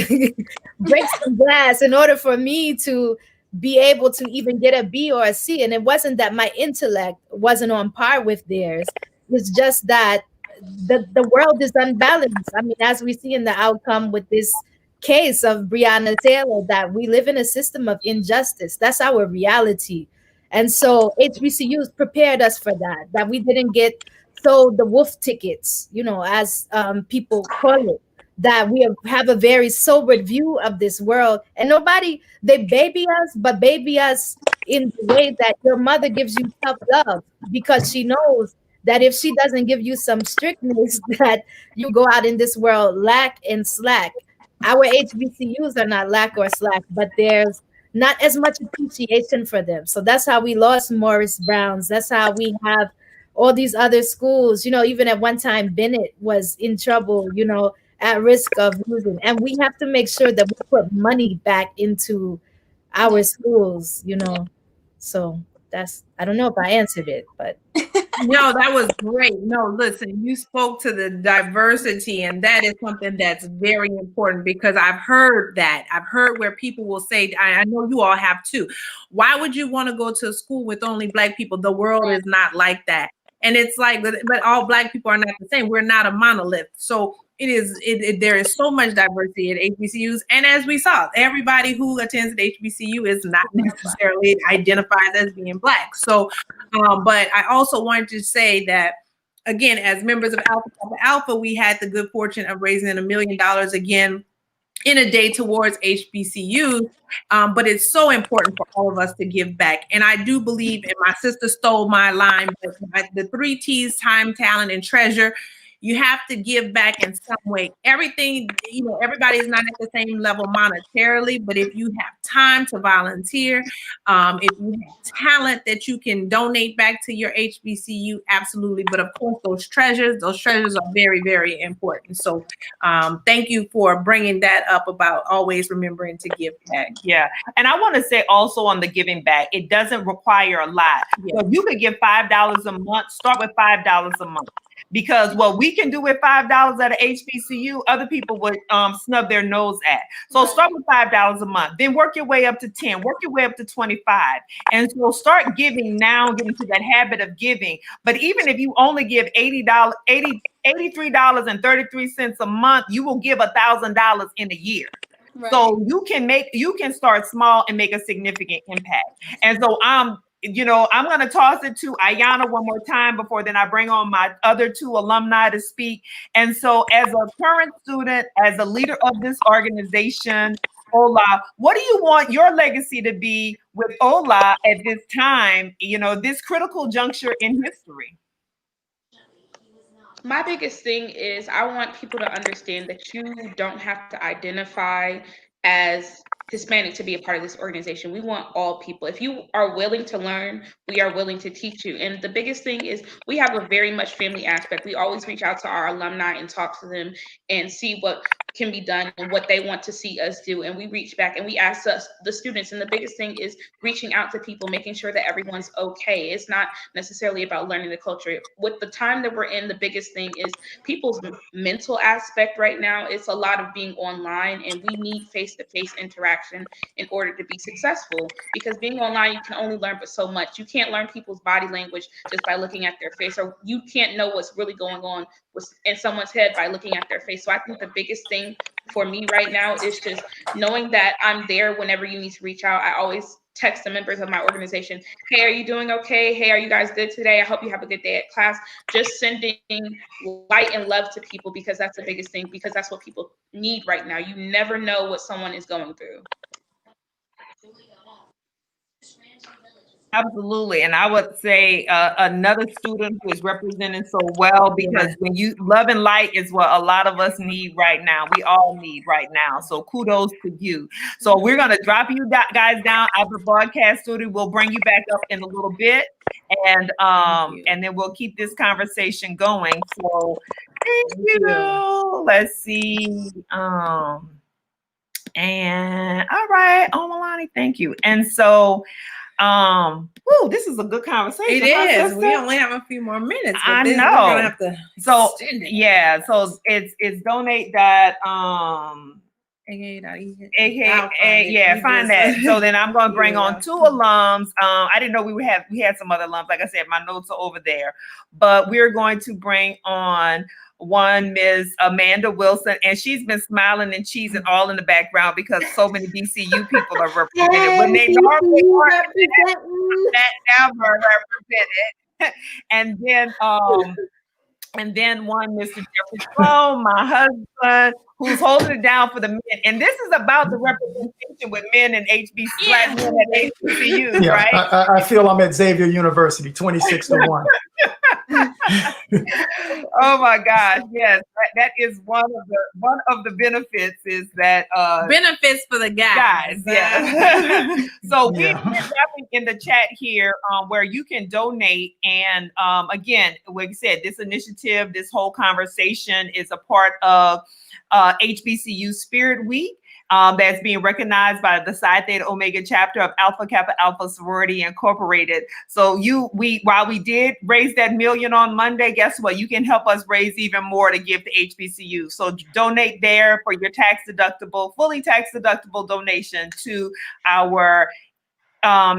break some glass in order for me to be able to even get a B or a C. And it wasn't that my intellect wasn't on par with theirs. It's just that the world is unbalanced. I mean, as we see in the outcome with this case of Breonna Taylor, that we live in a system of injustice. That's our reality. And so HBCUs prepared us for that we didn't get sold the wolf tickets, as people call it, that we have a very sober view of this world. And nobody, they baby us, but baby us in the way that your mother gives you tough love, because she knows that if she doesn't give you some strictness, that you go out in this world lack and slack. Our HBCUs are not lack or slack, but there's not as much appreciation for them. So that's how we lost Morris Browns. That's how we have all these other schools. Even at one time, Bennett was in trouble, at risk of losing. And we have to make sure that we put money back into our schools, So I don't know if I answered it, but. No, that was great. No, listen, you spoke to the diversity, and that is something that's very important, because I've heard that. I've heard where people will say, I know you all have too, why would you want to go to a school with only Black people? The world is not like that. And it's like, but all Black people are not the same. We're not a monolith. So there is so much diversity at HBCUs. And as we saw, everybody who attends an HBCU is not necessarily identified as being Black. So, but I also wanted to say that, again, as members of Alpha Kappa Alpha, we had the good fortune of raising $1 million again in a day towards HBCUs. But it's so important for all of us to give back. And I do believe, and my sister stole my line, but the 3 T's, time, talent, and treasure. You have to give back in some way. Everything, everybody is not at the same level monetarily, but if you have time to volunteer, if you have talent that you can donate back to your HBCU, absolutely. But of course, those treasures are very, very important. So thank you for bringing that up about always remembering to give back. Yeah. And I want to say also on the giving back, it doesn't require a lot. Yeah. So if you could give $5 a month, start with $5 a month. Because what we can do with $5 at an HBCU, other people would snub their nose at. So start with $5 a month, then work your way up to 10, work your way up to 25. And so start giving now, get into that habit of giving. But even if you only give $83.33 a month, you will give $1,000 in a year. Right. So you can start small and make a significant impact. And so I'm going to toss it to Ayanna one more time before then I bring on my other 2 alumni to speak. And so as a current student, as a leader of this organization, Ola, what do you want your legacy to be with Ola at this time, this critical juncture in history? My biggest thing is I want people to understand that you don't have to identify as Hispanic to be a part of this organization. We want all people. If you are willing to learn, we are willing to teach you. And the biggest thing is we have a very much family aspect. We always reach out to our alumni and talk to them and see what can be done and what they want to see us do. And we reach back and we ask the students. And the biggest thing is reaching out to people, making sure that everyone's okay. It's not necessarily about learning the culture. With the time that we're in, the biggest thing is people's mental aspect right now. It's a lot of being online, and we need face-to-face interaction in order to be successful, because being online, you can only learn but so much. You can't learn people's body language just by looking at their face, or you can't know what's really going on in someone's head by looking at their face. So I think the biggest thing for me right now is just knowing that I'm there whenever you need to reach out. I always text the members of my organization, hey, are you doing okay? Hey, are you guys good today? I hope you have a good day at class. Just sending light and love to people, because that's the biggest thing, because that's what people need right now. You never know what someone is going through. Absolutely. And I would say another student who is represented so well, because when you love and light is what a lot of us need right now. We all need right now. So kudos to you. So we're going to drop you guys down out of the broadcast studio. We'll bring you back up in a little bit, and then we'll keep this conversation going. So thank you. Let's see. And all right, Omalani, thank you. And so this is a good conversation. It is. We only have a few more minutes. But I know. We're gonna have to extend it. Yeah. So it's donate that find that. So then I'm going to bring on two alums. I didn't know we had some other alums. Like I said, my notes are over there, but we're going to bring on one Ms. Amanda Wilson, and she's been smiling and cheesing all in the background because so many BCU people are represented. When they normally aren't, that never represented. And then one Mr. Jeffrey Sloan, my husband, who's holding it down for the men. And this is about the representation with men and Black men at HBCUs, right? I feel I'm at Xavier University, 26-1. Oh my gosh, yes, that is one of the benefits is that benefits for the guys. Yeah. So we're dropping in the chat here where you can donate, and again, like I said, this initiative, this whole conversation is a part of HBCU Spirit Week. That's being recognized by the Psi Theta Omega chapter of Alpha Kappa Alpha Sorority Incorporated. So while we did raise that $1 million on Monday, guess what? You can help us raise even more to give to HBCU. So donate there for your fully tax deductible donation to our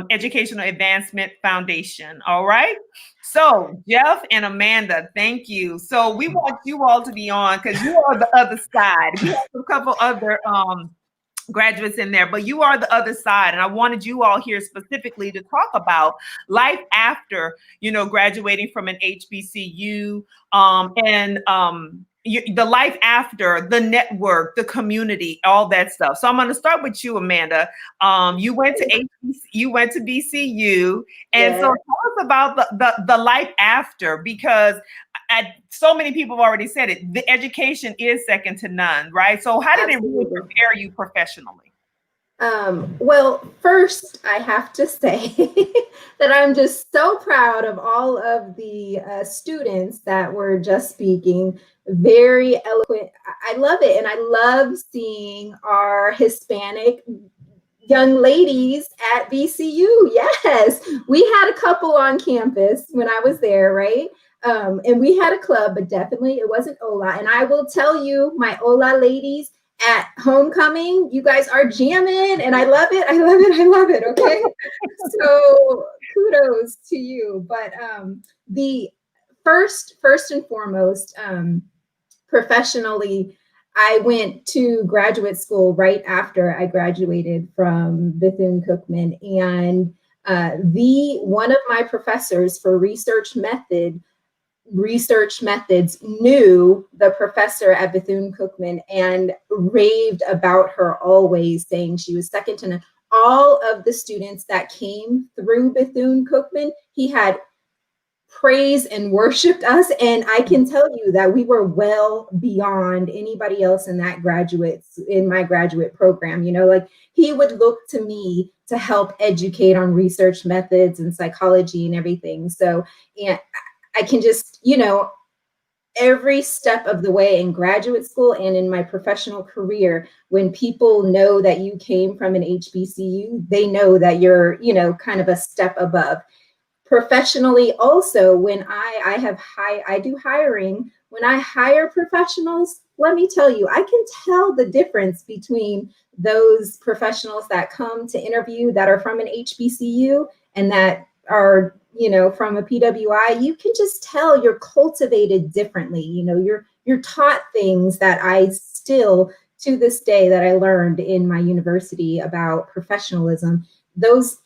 Educational Advancement Foundation. All right. So Jeff and Amanda, thank you. So we want you all to be on because you are the other side. We have a couple other graduates in there, but you are the other side. And I wanted you all here specifically to talk about life after, graduating from an HBCU, the life after, the network, the community, all that stuff. So I'm going to start with you, Amanda. You went to BCU, and so tell us about the life after, because so many people have already said it. The education is second to none, right? So how did it really prepare you professionally? Well, first, I have to say that I'm just so proud of all of the students that were just speaking. Very eloquent. I love it. And I love seeing our Hispanic young ladies at BCU. Yes, we had a couple on campus when I was there, right? And we had a club, but definitely it wasn't Ola. And I will tell you, my Ola ladies at homecoming, you guys are jamming, and I love it. I love it. I love it. Okay. So kudos to you. But the first and foremost, professionally, I went to graduate school right after I graduated from Bethune-Cookman, and one of my professors for research methods knew the professor at Bethune-Cookman and raved about her always, saying she was second to none. All of the students that came through Bethune-Cookman, he had praised and worshiped us. And I can tell you that we were well beyond anybody else in my graduate program. You know, like he would look to me to help educate on research methods and psychology and everything. So, and I can just, you know, every step of the way in graduate school and in my professional career, when people know that you came from an HBCU, they know that you're, you know, kind of a step above. Professionally also, when I do hiring, when I hire professionals, let me tell you, I can tell the difference between those professionals that come to interview that are from an HBCU and that are, you know, from a PWI. You can just tell you're cultivated differently. You know, you're taught things that I still, to this day, that I learned in my university about professionalism. Those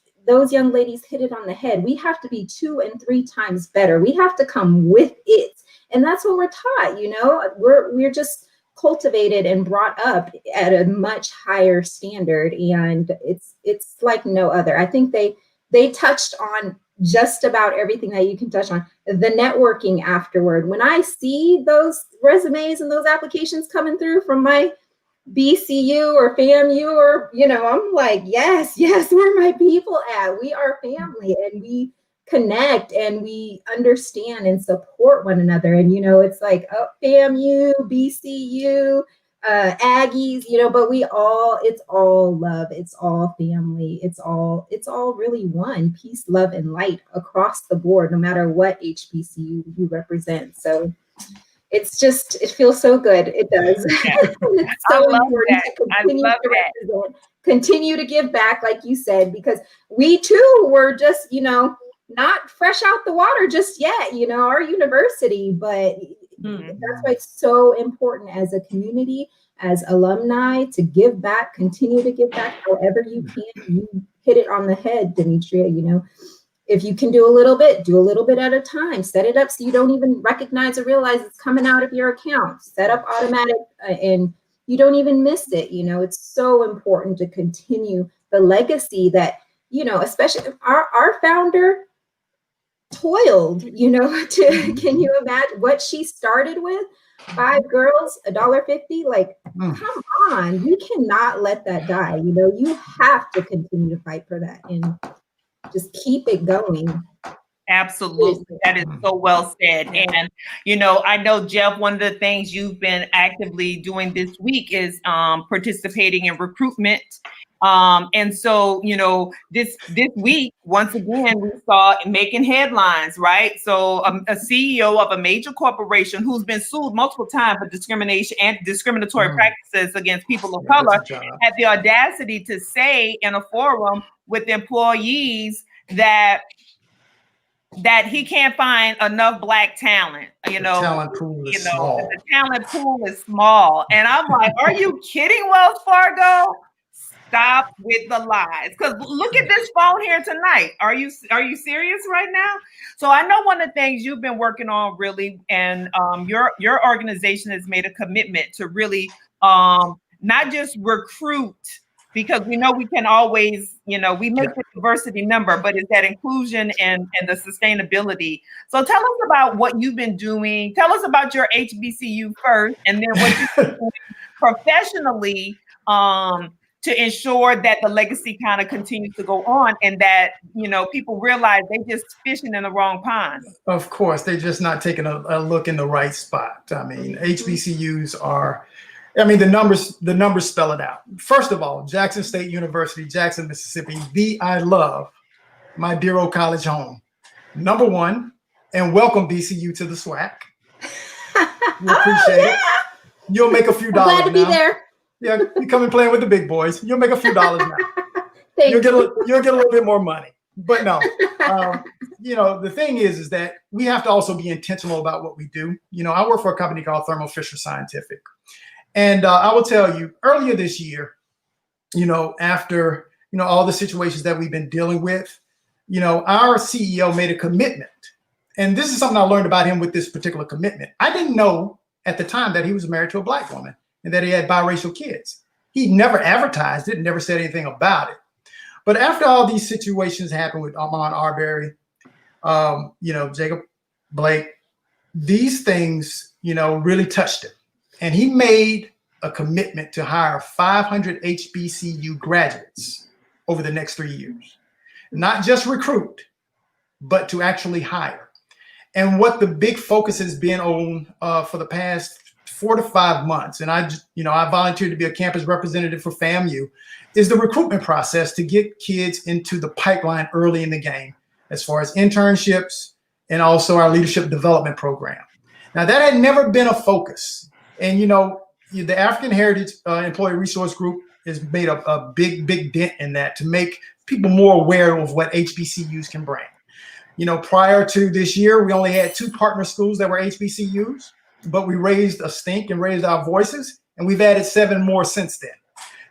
young ladies hit it on the head. We have to be 2 and 3 times better. We have to come with it. And that's what we're taught, you know, we're just cultivated and brought up at a much higher standard. And it's like no other. I think they touched on just about everything that you can touch on. The networking afterward. When I see those resumes and those applications coming through from my BCU or FAMU, or, you know, I'm like, yes, where are my people at? We are family, and we connect and we understand and support one another. And, you know, it's like, oh, FAMU, BCU, Aggies, you know, but it's all love. It's all family. It's all really one. Peace, love, and light across the board, no matter what HBCU you represent. So it feels so good. It does. It's so important to continue to represent, continue to give back, like you said, because we too were just, you know, not fresh out the water just yet, you know, our university, but that's why it's so important as a community, as alumni, to give back, continue to give back however you can. You hit it on the head, Demetria, you know. If you can do a little bit at a time. Set it up so you don't even recognize or realize it's coming out of your account. Set up automatic and you don't even miss it. You know, it's so important to continue the legacy that, you know, especially our founder toiled, you know, can you imagine what she started with? 5 girls, $1.50. Like, come on, you cannot let that die. You know, you have to continue to fight for that and just keep it going. Absolutely. That is so well said. And, you know, I know, Jeff, one of the things you've been actively doing this week is participating in recruitment. And so, you know, this week, once again, we saw making headlines, right? So a CEO of a major corporation who's been sued multiple times for discrimination and discriminatory practices against people of color had the audacity to say in a forum with employees that he can't find enough Black talent. You know, talent pool is small. The talent pool is small. And I'm like, are you kidding, Wells Fargo? Stop with the lies. Because look at this phone here tonight. Are you serious right now? So I know one of the things you've been working on really, and your organization has made a commitment to really not just recruit, because we know we can always, you know, we make the diversity number, but it's that inclusion and the sustainability. So tell us about what you've been doing. Tell us about your HBCU first, and then what you're doing professionally to ensure that the legacy kind of continues to go on, and that, you know, people realize they just fishing in the wrong pond. Of course, they're just not taking a look in the right spot. I mean, HBCUs are, I mean, the numbers spell it out. First of all, Jackson State University, Jackson, Mississippi, I love, my dear old college home. Number 1, and welcome BCU to the SWAC. We appreciate it. You'll make a few dollars now. Glad to be there. Yeah, you come and playing with the big boys. You'll make a few dollars now. You'll get a little bit more money. But no, you know, the thing is that we have to also be intentional about what we do. You know, I work for a company called Thermo Fisher Scientific. And I will tell you, earlier this year, you know, after, you know, all the situations that we've been dealing with, you know, our CEO made a commitment. And this is something I learned about him with this particular commitment. I didn't know at the time that he was married to a Black woman and that he had biracial kids. He never advertised it, never said anything about it. But after all these situations happened with Ahmaud Arbery, you know, Jacob Blake, these things, really touched him. And he made a commitment to hire 500 HBCU graduates over the next 3 years. Not just recruit, but to actually hire. And what the big focus has been on for the past 4 to 5 months, and I volunteered to be a campus representative for FAMU, is the recruitment process to get kids into the pipeline early in the game, as far as internships and also our leadership development program. Now, that had never been a focus. And, the African Heritage Employee Resource Group has made a big dent in that to make people more aware of what HBCUs can bring. Prior to this year, we only had 2 partner schools that were HBCUs, but we raised a stink and raised our voices, and we've added 7 more since then.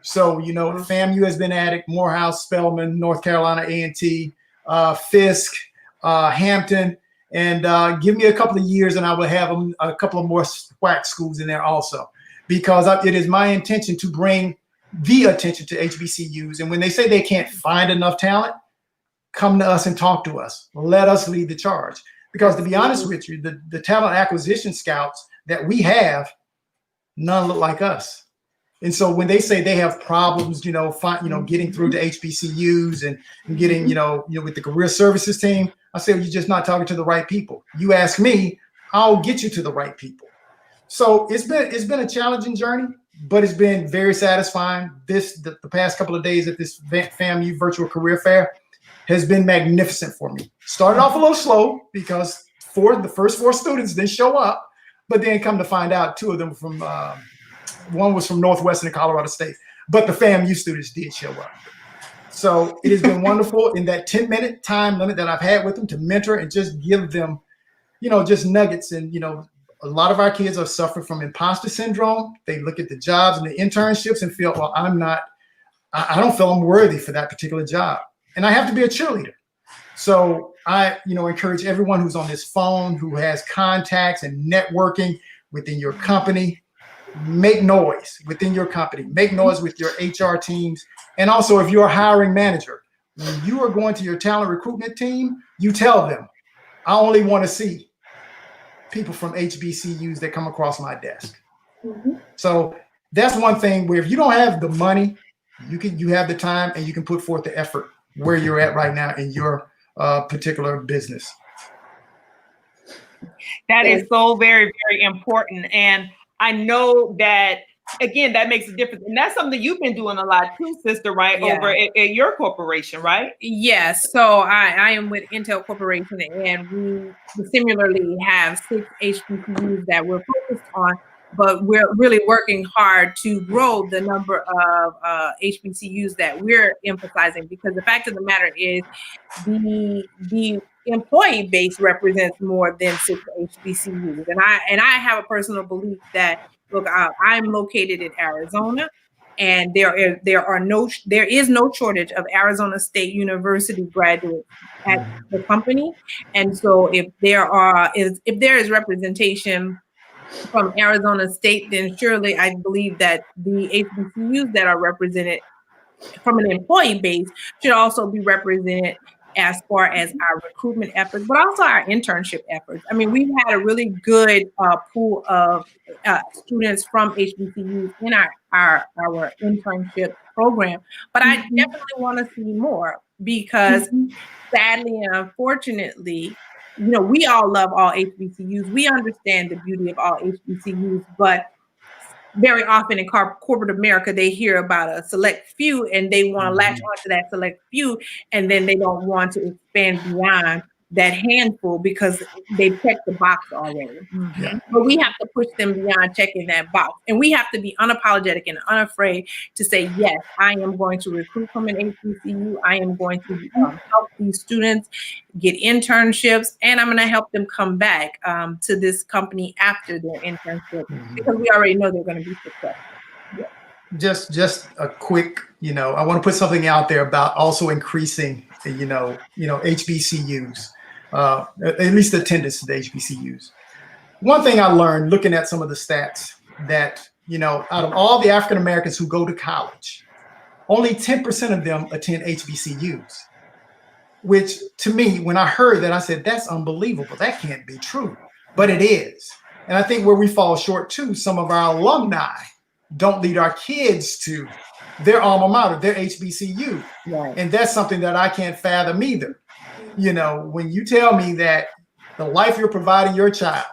So, FAMU has been added, Morehouse, Spelman, North Carolina A&T, Fisk, Hampton, and give me a couple of years and I will have a couple of more SWAC schools in there also, because it is my intention to bring the attention to HBCUs. And when they say they can't find enough talent, come to us and talk to us. Let us lead the charge. Because to be honest with you, the talent acquisition scouts that we have, none look like us. And so when they say they have problems, getting through to HBCUs and getting, with the career services team, I say, well, you're just not talking to the right people. You ask me, I'll get you to the right people. So it's been a challenging journey, but it's been very satisfying. The past couple of days at this FAMU virtual career fair has been magnificent for me. Started off a little slow because the first 4 students didn't show up, but then come to find out 2 of them from one was from Northwestern and Colorado State, but the FAMU students did show up. So it has been wonderful in that 10-minute time limit that I've had with them to mentor and just give them, just nuggets. And, a lot of our kids are suffering from imposter syndrome. They look at the jobs and the internships and feel, well, I don't feel I'm worthy for that particular job. And I have to be a cheerleader. So I, encourage everyone who's on this phone, who has contacts and networking within your company, make noise within your company, make noise with your HR teams. And also, if you're a hiring manager, when you are going to your talent recruitment team, you tell them, I only want to see people from HBCUs that come across my desk. Mm-hmm. So that's one thing where if you don't have the money, you have the time and you can put forth the effort where you're at right now in your particular business. That is so very, very important. And I know that, again, that makes a difference. And that's something you've been doing a lot too, sister, right? Yeah. Over at your corporation, right? Yes. So I am with Intel Corporation, and we similarly have 6 HBCUs that we're focused on, but we're really working hard to grow the number of HBCUs that we're emphasizing, because the fact of the matter is the employee base represents more than 6 HBCUs. And I have a personal belief that, look, I'm located in Arizona, and there is no shortage of Arizona State University graduates at the company. And so if there is representation from Arizona State, then surely I believe that the HBCUs that are represented from an employee base should also be represented as far as our recruitment efforts, but also our internship efforts. I mean, we've had a really good pool of students from HBCUs in our internship program, but I definitely want to see more, because sadly and unfortunately, we all love all HBCUs. We understand the beauty of all HBCUs, but very often in corporate America, they hear about a select few and they want to latch onto that select few, and then they don't want to expand beyond that handful because they've checked the box already. Mm-hmm. But we have to push them beyond checking that box. And we have to be unapologetic and unafraid to say, yes, I am going to recruit from an HBCU. I am going to help these students get internships, and I'm going to help them come back to this company after their internship, because we already know they're going to be successful. Yeah. Just a quick, I want to put something out there about also increasing, HBCUs. At least attendance to the HBCUs. One thing I learned looking at some of the stats that, out of all the African Americans who go to college, only 10% of them attend HBCUs. which to me, when I heard that, I said, that's unbelievable. That can't be true, but it is. And I think where we fall short too, some of our alumni don't lead our kids to their alma mater, their HBCU. Right. And that's something that I can't fathom either. You know, when you tell me that the life you're providing your child,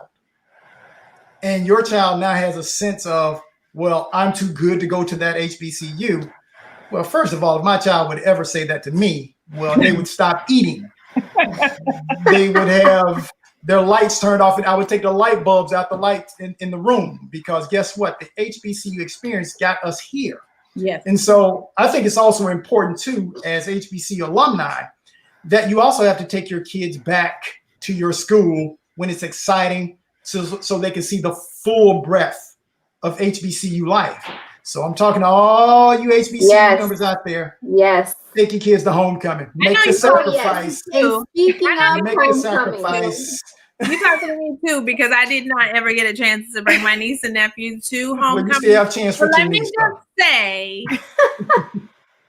and your child now has a sense of, well, I'm too good to go to that HBCU. Well, first of all, if my child would ever say that to me, well, they would stop eating. They would have their lights turned off, and I would take the light bulbs out the lights in the room, because guess what? The HBCU experience got us here. Yes. And so I think it's also important too, as HBCU alumni, that you also have to take your kids back to your school when it's exciting, so they can see the full breadth of HBCU life. So I'm talking to all you HBCU members out there. Yes. Take your kids to homecoming. Make the sacrifice. And speaking of Make the homecoming, sacrifice. You talking to me too, because I did not ever get a chance to bring my niece and nephew to homecoming. Well, you still have a chance for let me just say,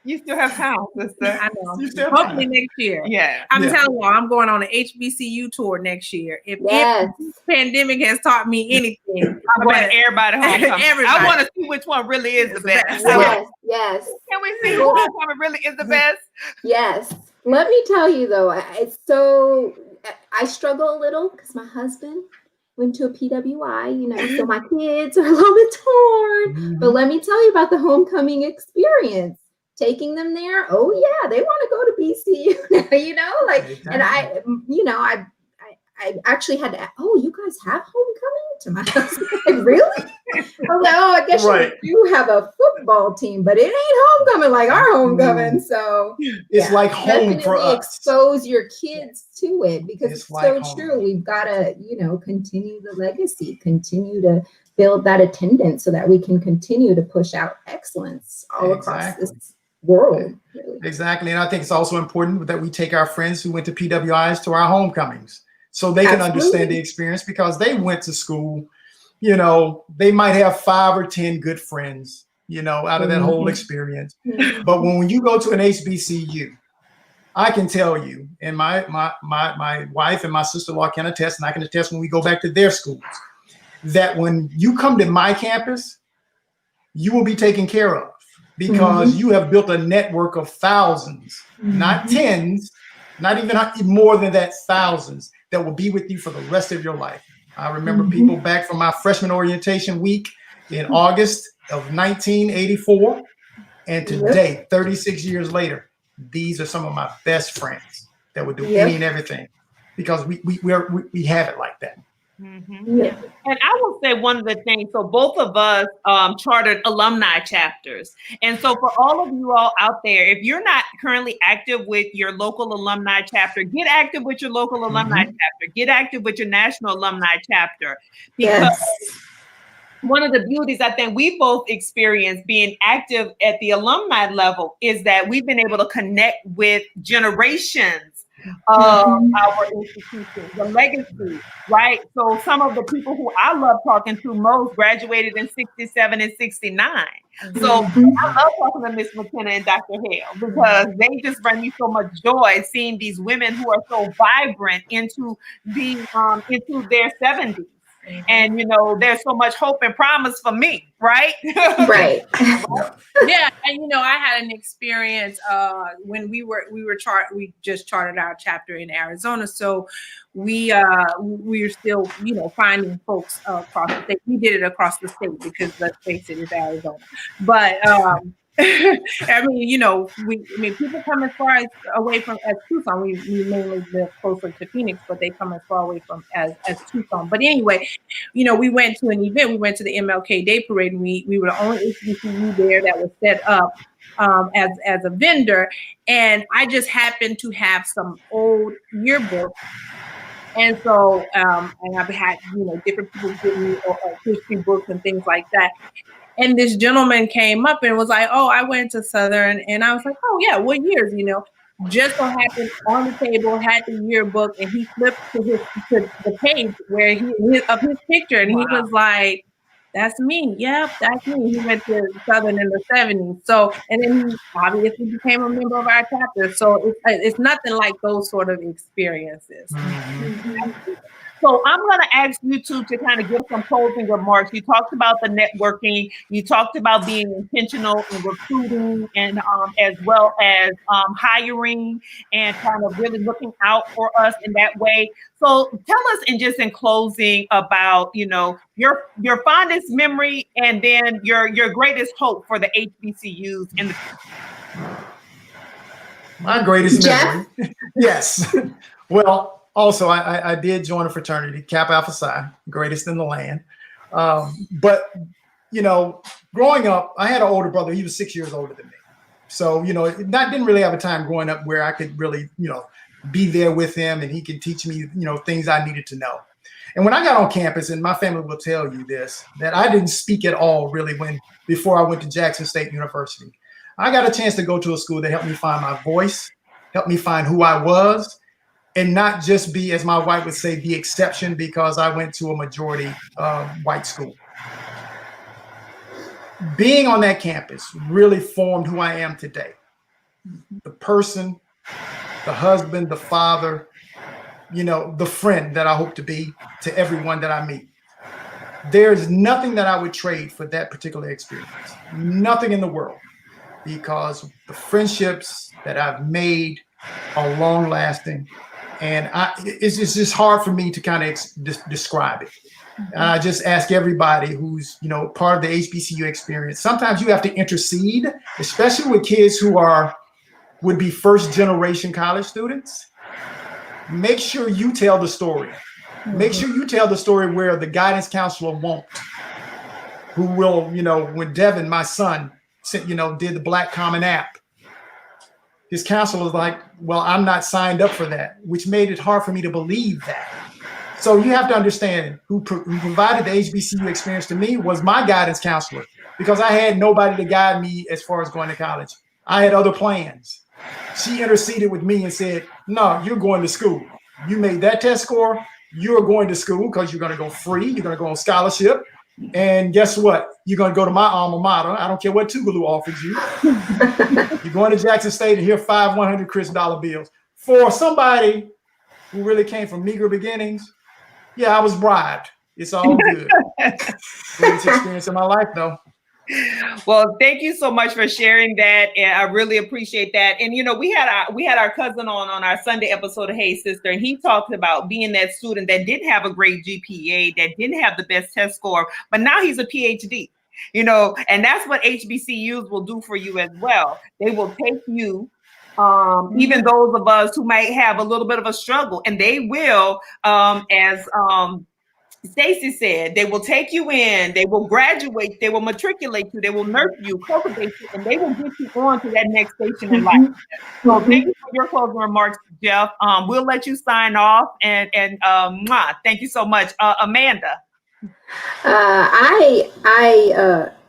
you still have time, sister. I know. You still Hopefully time. next year. Yeah. I'm telling you, I'm going on an HBCU tour next year. If this pandemic has taught me anything, I want everybody homecoming. Everybody. I want to see which one really is the best. Yes. Can we see who homecoming really is the best? Yes. Let me tell you though, I struggle a little because my husband went to a PWI, you know, so my kids are a little bit torn. But let me tell you about the homecoming experience. Taking them there, oh yeah, they want to go to BCU now, you know, like, and I actually had to, oh, you guys have homecoming? To my husband, like, really? I was like, oh, I guess you do have a football team, but it ain't homecoming like our homecoming. So it's like home for us. Expose your kids to it, because it's so true. We've got to, you know, continue the legacy, continue to build that attendance so that we can continue to push out excellence all across this world. Really. Exactly. And I think it's also important that we take our friends who went to PWIs to our homecomings, so they can understand the experience, because they went to school, you know, they might have 5 or 10 good friends, you know, out of that whole experience. But when you go to an HBCU, I can tell you, and my wife and my sister-in-law can attest, and I can attest when we go back to their schools, that when you come to my campus, you will be taken care of, because you have built a network of thousands, not tens, not even more than that, thousands that will be with you for the rest of your life. I remember people back from my freshman orientation week in August of 1984. And today, 36 years later, these are some of my best friends that would do any and everything, because we have it like that. And I will say one of the things, so both of us chartered alumni chapters. And so for all of you all out there, if you're not currently active with your local alumni chapter, get active with your local alumni chapter, get active with your national alumni chapter. Because one of the beauties I think we both experienced being active at the alumni level is that we've been able to connect with generations of our institutions, the legacy, right? So some of the people who I love talking to most graduated in 67 and 69. So I love talking to Miss McKenna and Dr. Hale, because they just bring me so much joy seeing these women who are so vibrant into their 70s. And, you know, there's so much hope and promise for me, right? Right. Yeah. And, you know, I had an experience when we just chartered our chapter in Arizona. So we are still, you know, finding folks across the state. We did it across the state because, let's face it, it's Arizona. But I mean, you know, people come as far away from Tucson. We mainly live closer to Phoenix, but they come as far away from as Tucson. But anyway, you know, we went to an event. We went to the MLK Day Parade, and we were the only HBCU there that was set up as a vendor. And I just happened to have some old yearbooks. And so, and I've had, you know, different people give me history books and things like that. And this gentleman came up and was like, oh, I went to Southern. And I was like, oh, yeah, what years, you know? Just so happened on the table, had the yearbook, and he flipped to the page where of his picture. And he was like, that's me. Yep, that's me. He went to Southern in the 70s. So, and then he obviously became a member of our chapter. So it's nothing like those sort of experiences. So I'm going to ask you two to kind of give some closing remarks. You talked about the networking. You talked about being intentional in recruiting and as well as hiring and kind of really looking out for us in that way. So tell us in closing about, you know, your fondest memory and then your greatest hope for the HBCUs in the future. My greatest memory. Yes. Well, also, I did join a fraternity, Kappa Alpha Psi, greatest in the land. But, you know, growing up, I had an older brother. He was 6 years older than me. So, you know, I didn't really have a time growing up where I could really, you know, be there with him and he could teach me, you know, things I needed to know. And when I got on campus, and my family will tell you this, that I didn't speak at all really before I went to Jackson State University. I got a chance to go to a school that helped me find my voice, helped me find who I was, and not just be, as my wife would say, the exception because I went to a majority white school. Being on that campus really formed who I am today. The person, the husband, the father, you know, the friend that I hope to be to everyone that I meet. There's nothing that I would trade for that particular experience. Nothing in the world, because the friendships that I've made are long lasting. And it's just hard for me to kind of describe it. I just ask everybody who's, you know, part of the HBCU experience. Sometimes you have to intercede, especially with kids who would be first generation college students. Make sure you tell the story. Make sure you tell the story where the guidance counselor won't. Who will, you know, when Devin, my son, you know, did the Black Common App, his counselor was like, well, I'm not signed up for that, which made it hard for me to believe that. So you have to understand who provided the HBCU experience to me was my guidance counselor, because I had nobody to guide me as far as going to college. I had other plans. She interceded with me and said, no, you're going to school. You made that test score. You're going to school because you're going to go free. You're going to go on scholarship. And guess what? You're going to go to my alma mater. I don't care what Tougaloo offers you. You're going to Jackson State and here 5 $100 crisp dollar bills. For somebody who really came from meager beginnings, yeah, I was bribed. It's all good. Greatest experience in my life, though. Well, thank you so much for sharing that, and I really appreciate that. And you know, we had our cousin on our Sunday episode of Hey Sister, and he talked about being that student that didn't have a great GPA, that didn't have the best test score, but now he's a PhD. You know, and that's what HBCUs will do for you as well. They will take you, even those of us who might have a little bit of a struggle, and they will, as Stacy said, they will take you in, they will graduate, they will matriculate you, they will nurture you, cultivate you, and they will get you on to that next station in life. So thank you for your closing remarks, Jeff. We'll let you sign off, and thank you so much. Amanda. I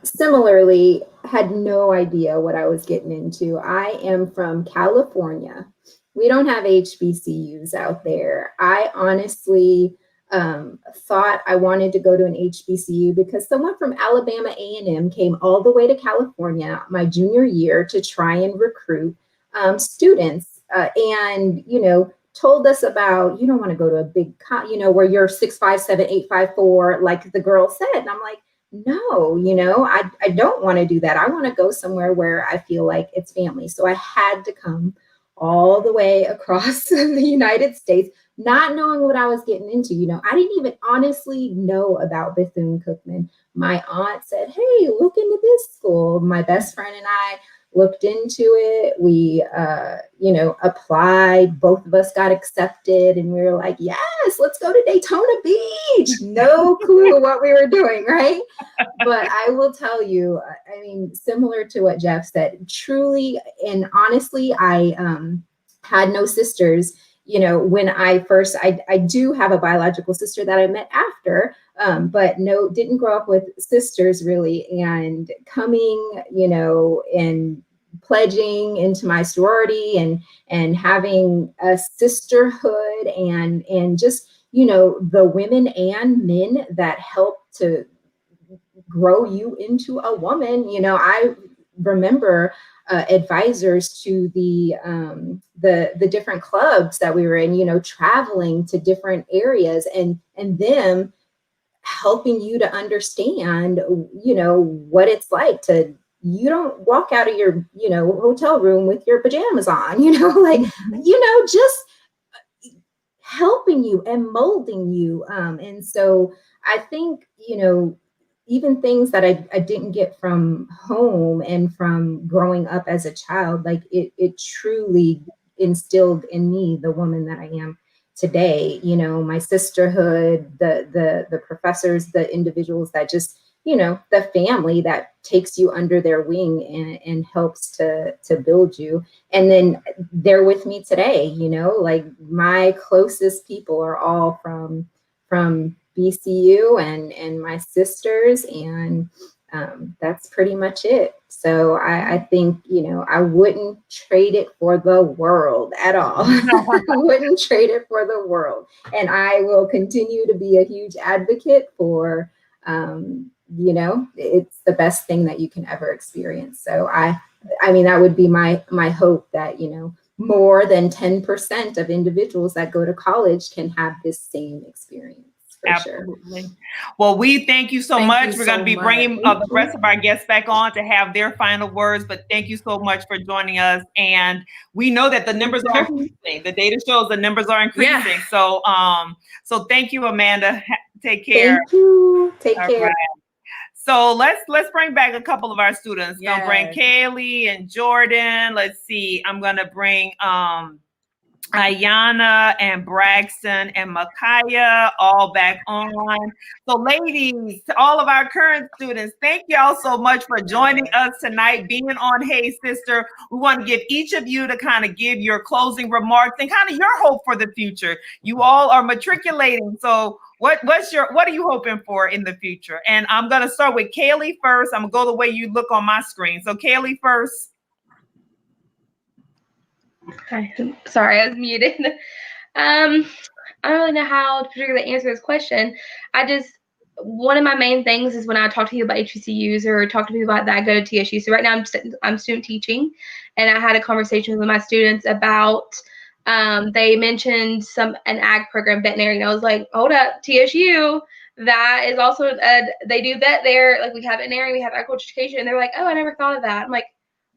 similarly had no idea what I was getting into. I am from California. We don't have HBCUs out there. I honestly thought I wanted to go to an HBCU because someone from Alabama A&M came all the way to California my junior year to try and recruit students, and you know, told us about, you don't want to go to a big, you know, where you're 6'5", 7', 8, 5', 4", like the girl said. And I'm like, no, you know, I don't want to do that. I want to go somewhere where I feel like it's family. So I had to come all the way across the United States, not knowing what I was getting into. You know, I didn't even honestly know about Bethune-Cookman. My aunt said, hey, look into this school. My best friend and I looked into it. We, you know, applied. Both of us got accepted, and we were like, yes, let's go to Daytona Beach. No clue what we were doing, right? But I will tell you, I mean, similar to what Jeff said, truly and honestly, I had no sisters. You know, when I first, I do have a biological sister that I met after, but no, didn't grow up with sisters really. And coming, you know, and pledging into my sorority and having a sisterhood and just, you know, the women and men that help to grow you into a woman. You know, I remember advisors to the different clubs that we were in, you know, traveling to different areas and them helping you to understand, you know, what it's like to, you don't walk out of your, you know, hotel room with your pajamas on, you know, like, you know, just helping you and molding you. And so I think, you know, even things that I didn't get from home and from growing up as a child, like it truly instilled in me the woman that I am today. You know, my sisterhood, the professors, the individuals that just, you know, the family that takes you under their wing and helps to build you. And then they're with me today, you know, like my closest people are all from BCU and my sisters, and that's pretty much it. So I think, you know, I wouldn't trade it for the world at all. I wouldn't trade it for the world. And I will continue to be a huge advocate for, you know, it's the best thing that you can ever experience. So I mean, that would be my hope that, you know, more than 10% of individuals that go to college can have this same experience. Absolutely. Sure. Well, we thank you so much. We're going to be bringing the rest of our guests back on to have their final words, but thank you so much for joining us. And we know that the numbers are increasing. The data shows the numbers are increasing. Yeah. So thank you, Amanda. Take care. Thank you. Take care. Right. So let's bring back a couple of our students. Yes. Gonna bring Kaylee and Jordan. Let's see. I'm gonna bring Ayana and Braxton and Makaya all back on. So ladies, to all of our current students, thank y'all so much for joining us tonight, being on Hey Sister. We want to give each of you to kind of give your closing remarks and kind of your hope for the future. You all are matriculating. So what are you hoping for in the future? And I'm going to start with Kaylee first. I'm going to go the way you look on my screen. So Kaylee first. Sorry, I was muted. I don't really know how to particularly answer this question. One of my main things is when I talk to you about HBCUs or talk to people about that, I go to TSU. So right now I'm student teaching, and I had a conversation with my students about they mentioned an ag program, veterinary, and I was like, hold up, TSU, that is also they do vet there. Like we have veterinary, we have agriculture education, and they're like, oh, I never thought of that. I'm like,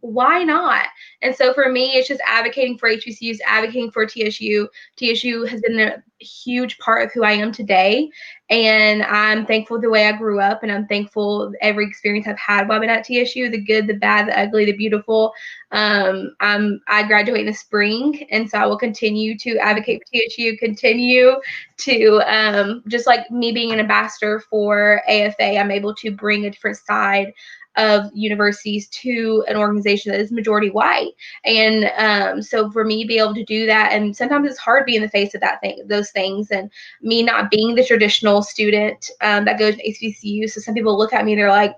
why not? And so for me, it's just advocating for HBCUs, advocating for TSU. TSU has been a huge part of who I am today. And I'm thankful the way I grew up, and I'm thankful every experience I've had while I've been at TSU, the good, the bad, the ugly, the beautiful. I graduate in the spring, and so I will continue to advocate for TSU, continue to, just like me being an ambassador for AFA, I'm able to bring a different side of universities to an organization that is majority white. And so for me to be able to do that, and sometimes it's hard being the face of those things, and me not being the traditional student that goes to HBCU. So some people look at me, they're like,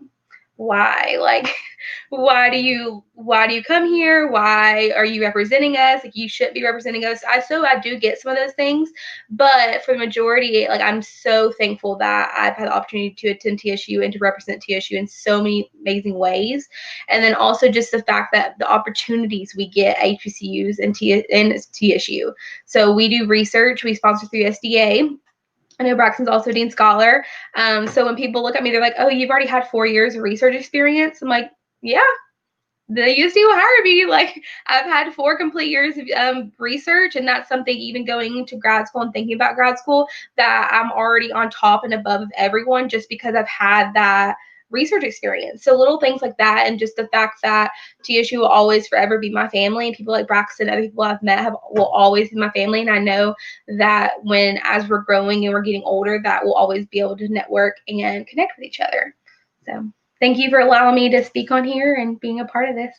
why? Like, why do you come here? Why are you representing us? Like, you shouldn't be representing us. I do get some of those things, but for the majority, like, I'm so thankful that I've had the opportunity to attend TSU and to represent TSU in so many amazing ways. And then also just the fact that the opportunities we get at HBCUs and TSU. So we do research, we sponsor through SDA. I know Braxton's also Dean Scholar. So when people look at me, they're like, oh, you've already had 4 years of research experience. I'm like, yeah, the USD will hire me. Like, I've had 4 complete years of research, and that's something even going into grad school and thinking about grad school that I'm already on top and above of everyone just because I've had that research experience. So little things like that, and just the fact that TSU will always forever be my family, and people like Braxton, other people I've met will always be my family. And I know that as we're growing and we're getting older, that we'll always be able to network and connect with each other. So thank you for allowing me to speak on here and being a part of this.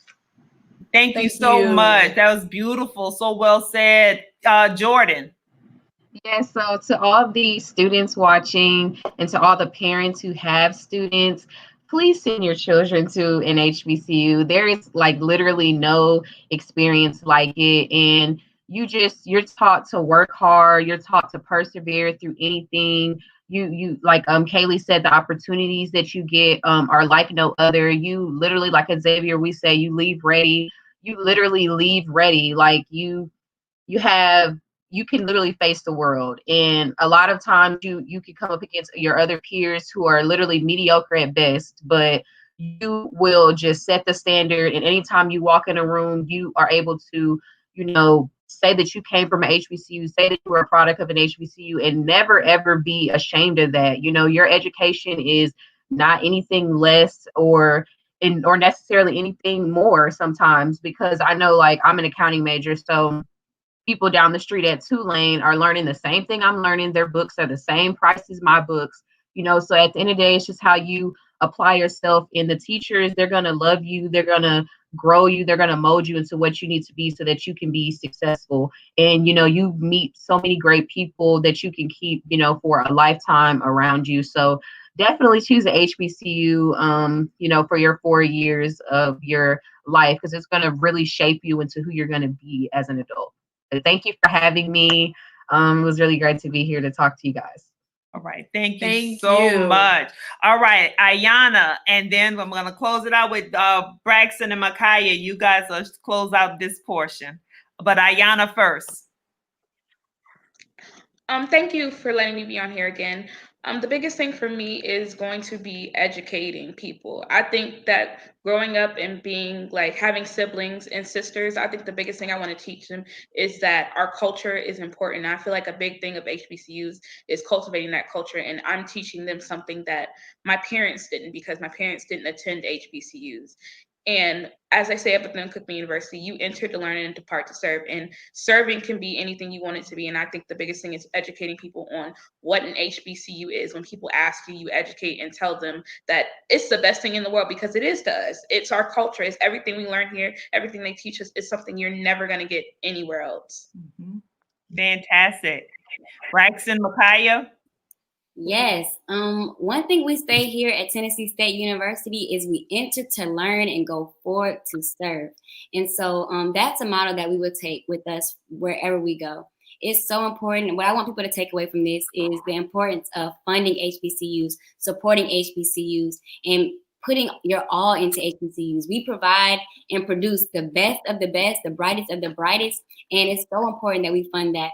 Thank you so much. That was beautiful. So well said. Jordan. Yes, so to all the students watching and to all the parents who have students, please send your children to an HBCU. There is like literally no experience like it. And you're taught to work hard. You're taught to persevere through anything. you like Kaylee said, the opportunities that you get are like no other. You literally, like Xavier, we say, you leave ready. You literally leave ready. Like you can literally face the world. And a lot of times you can come up against your other peers who are literally mediocre at best, but you will just set the standard. And anytime you walk in a room, you are able to, say that you came from an HBCU, say that you were a product of an HBCU, and never ever be ashamed of that. Your education is not anything less or necessarily anything more sometimes, because I know, like, I'm an accounting major, so people down the street at Tulane are learning the same thing I'm learning. Their books are the same price as my books, so at the end of the day, it's just how you apply yourself. And the teachers, they're going to love you. They're going to grow you. They're going to mold you into what you need to be so that you can be successful. And, you meet so many great people that you can keep, for a lifetime around you. So definitely choose a HBCU, for your 4 years of your life, because it's going to really shape you into who you're going to be as an adult. So thank you for having me. It was really great to be here to talk to you guys. All right. Thank you so much. All right, Ayana, and then I'm going to close it out with Braxton and Micaiah. You guys will close out this portion. But Ayana first. Thank you for letting me be on here again. The biggest thing for me is going to be educating people. I think that growing up and being like having siblings and sisters, I think the biggest thing I want to teach them is that our culture is important. I feel like a big thing of HBCUs is cultivating that culture, and I'm teaching them something that my parents didn't, because my parents didn't attend HBCUs. And as I say at Bethune-Cookman University, you enter to learn and depart to serve. And serving can be anything you want it to be. And I think the biggest thing is educating people on what an HBCU is. When people ask you, you educate and tell them that it's the best thing in the world, because it is to us. It's our culture. It's everything we learn here. Everything they teach us is something you're never going to get anywhere else. Mm-hmm. Fantastic. Braxton, Micaiah? Yes. One thing we say here at Tennessee State University is we enter to learn and go forward to serve. And so that's a model that we would take with us wherever we go. It's so important. What I want people to take away from this is the importance of funding HBCUs, supporting HBCUs, and putting your all into HBCUs. We provide and produce the best of the best, the brightest of the brightest, and it's so important that we fund that.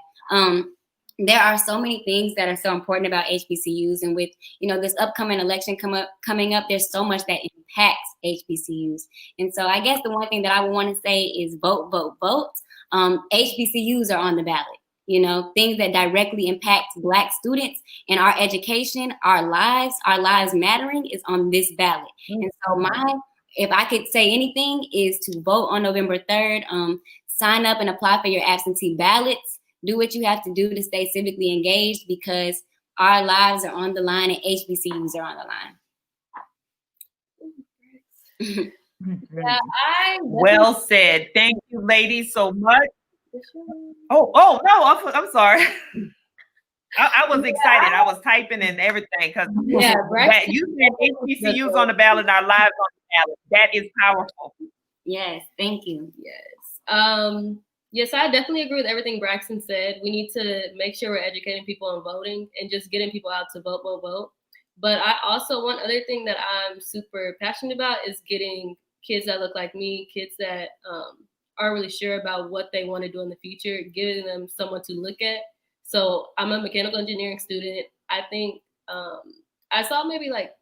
There are so many things that are so important about HBCUs, and with this upcoming election coming up, there's so much that impacts HBCUs. And so I guess the one thing that I would want to say is vote, vote, vote. HBCUs are on the ballot. Things that directly impact Black students and our education, our lives mattering is on this ballot. Mm-hmm. And so if I could say anything, is to vote on November 3rd. Sign up and apply for your absentee ballots. Do what you have to do to stay civically engaged, because our lives are on the line and HBCUs are on the line. Well said. Thank you, ladies, so much. Oh no, I'm sorry. I was excited. I was typing and everything, because you said HBCUs on the ballot, our lives on the ballot. That is powerful. Yes, thank you. Yes. Yes, I definitely agree with everything Braxton said. We need to make sure we're educating people on voting and just getting people out to vote, vote, vote. But I also, one other thing that I'm super passionate about is getting kids that look like me, kids that aren't really sure about what they want to do in the future, giving them someone to look at. So I'm a mechanical engineering student. I think I saw maybe like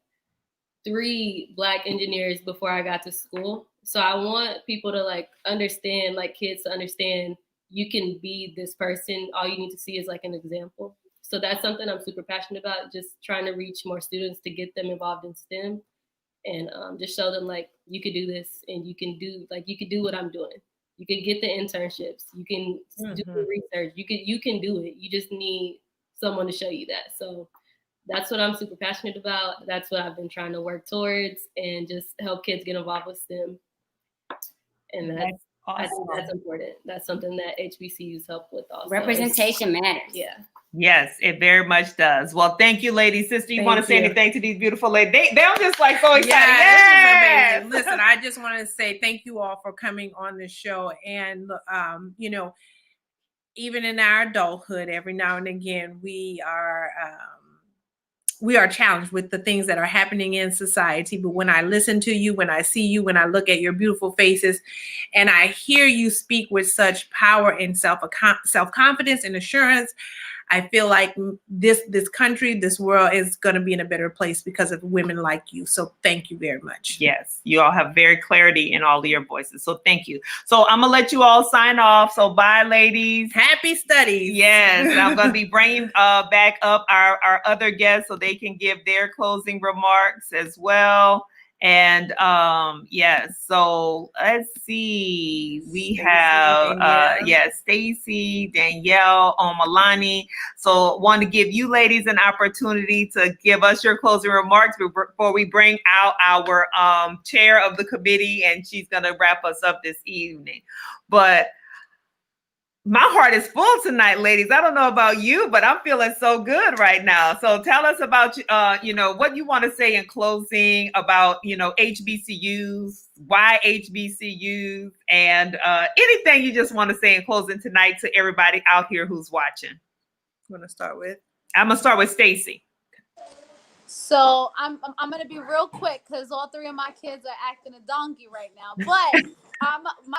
3 Black engineers before I got to school. So I want people to understand, kids to understand, you can be this person. All you need to see is an example. So that's something I'm super passionate about, just trying to reach more students to get them involved in STEM, and just show them you could do this, and you can do what I'm doing. You can get the internships. You can do the research. You can do it. You just need someone to show you that. So that's what I'm super passionate about. That's what I've been trying to work towards, and just help kids get involved with STEM. And that's awesome. I think that's important. That's something that HBCUs help with also. Representation matters. Yeah. Yes, it very much does. Well, thank you, ladies. Sister, you want to say anything to these beautiful ladies? They're just so excited. Yeah, this is amazing. Listen, I just want to say thank you all for coming on the show. And, even in our adulthood, every now and again, we are we are challenged with the things that are happening in society. But when I listen to you, when I see you, when I look at your beautiful faces, and I hear you speak with such power and self-confidence and assurance, I feel like this country, this world is going to be in a better place because of women like you. So thank you very much. Yes, you all have very clarity in all of your voices. So thank you. So I'm going to let you all sign off. So bye, ladies. Happy studies. Yes, I'm going to be bringing back up our other guests so they can give their closing remarks as well. And yes, so let's see. We have Stacy, Danielle, Omalani. So want to give you ladies an opportunity to give us your closing remarks before we bring out our chair of the committee, and she's gonna wrap us up this evening. But my heart is full tonight, ladies. I don't know about you, but I'm feeling so good right now. So tell us about, what you want to say in closing about, HBCUs, why HBCUs, and anything you just want to say in closing tonight to everybody out here who's watching. I'm going to start with? I'm going to start with Stacy. So I'm going to be real quick because all three of my kids are acting a donkey right now. But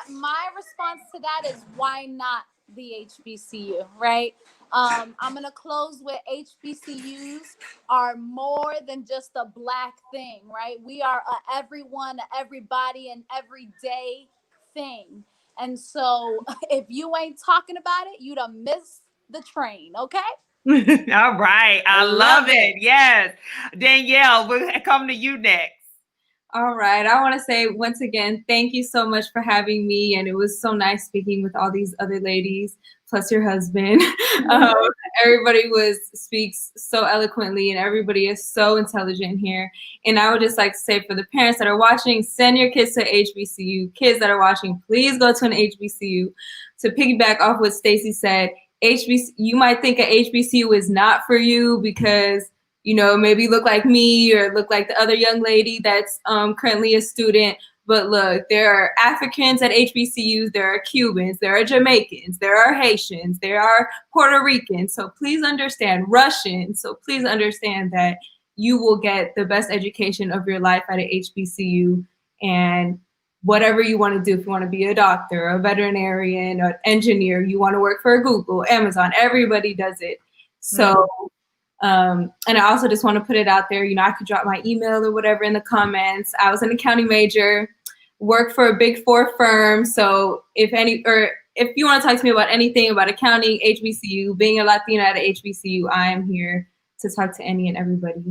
my response to that is, why not the HBCU, right? I'm going to close with HBCUs are more than just a Black thing, right? We are a everyone, a everybody, and everyday thing. And so if you ain't talking about it, you done missed the train, okay? All right. I love it. Yes. Danielle, we'll come to you next. All right. I want to say once again, thank you so much for having me. And it was so nice speaking with all these other ladies, plus your husband. Everybody speaks so eloquently, and everybody is so intelligent here. And I would just like to say, for the parents that are watching, send your kids to HBCU. Kids that are watching, please go to an HBCU. To piggyback off what Stacy said, you might think a HBCU is not for you because maybe look like me or look like the other young lady that's currently a student. But look, there are Africans at HBCUs, there are Cubans, there are Jamaicans, there are Haitians, there are Puerto Ricans. So please understand, Russians. So please understand that you will get the best education of your life at an HBCU. And whatever you want to do, if you want to be a doctor, a veterinarian, an engineer, you want to work for Google, Amazon, everybody does it. So and I also just want to put it out there, I could drop my email or whatever in the comments. I was an accounting major, worked for a Big Four firm. So if you want to talk to me about anything about accounting, HBCU, being a Latina at a HBCU, I am here to talk to any and everybody.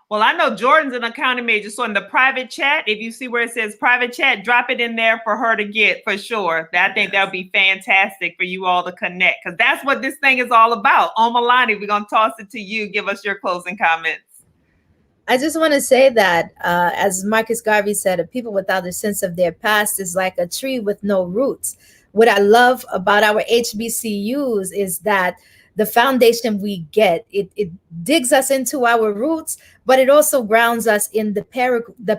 Well, I know Jordan's an accounting major, so in the private chat, if you see where it says private chat, drop it in there for her to get for sure. I think that would be fantastic for you all to connect, because that's what this thing is all about. Omalani, we're going to toss it to you. Give us your closing comments. I just want to say that, as Marcus Garvey said, a people without a sense of their past is like a tree with no roots. What I love about our HBCUs is that the foundation we get, it digs us into our roots, but it also grounds us in the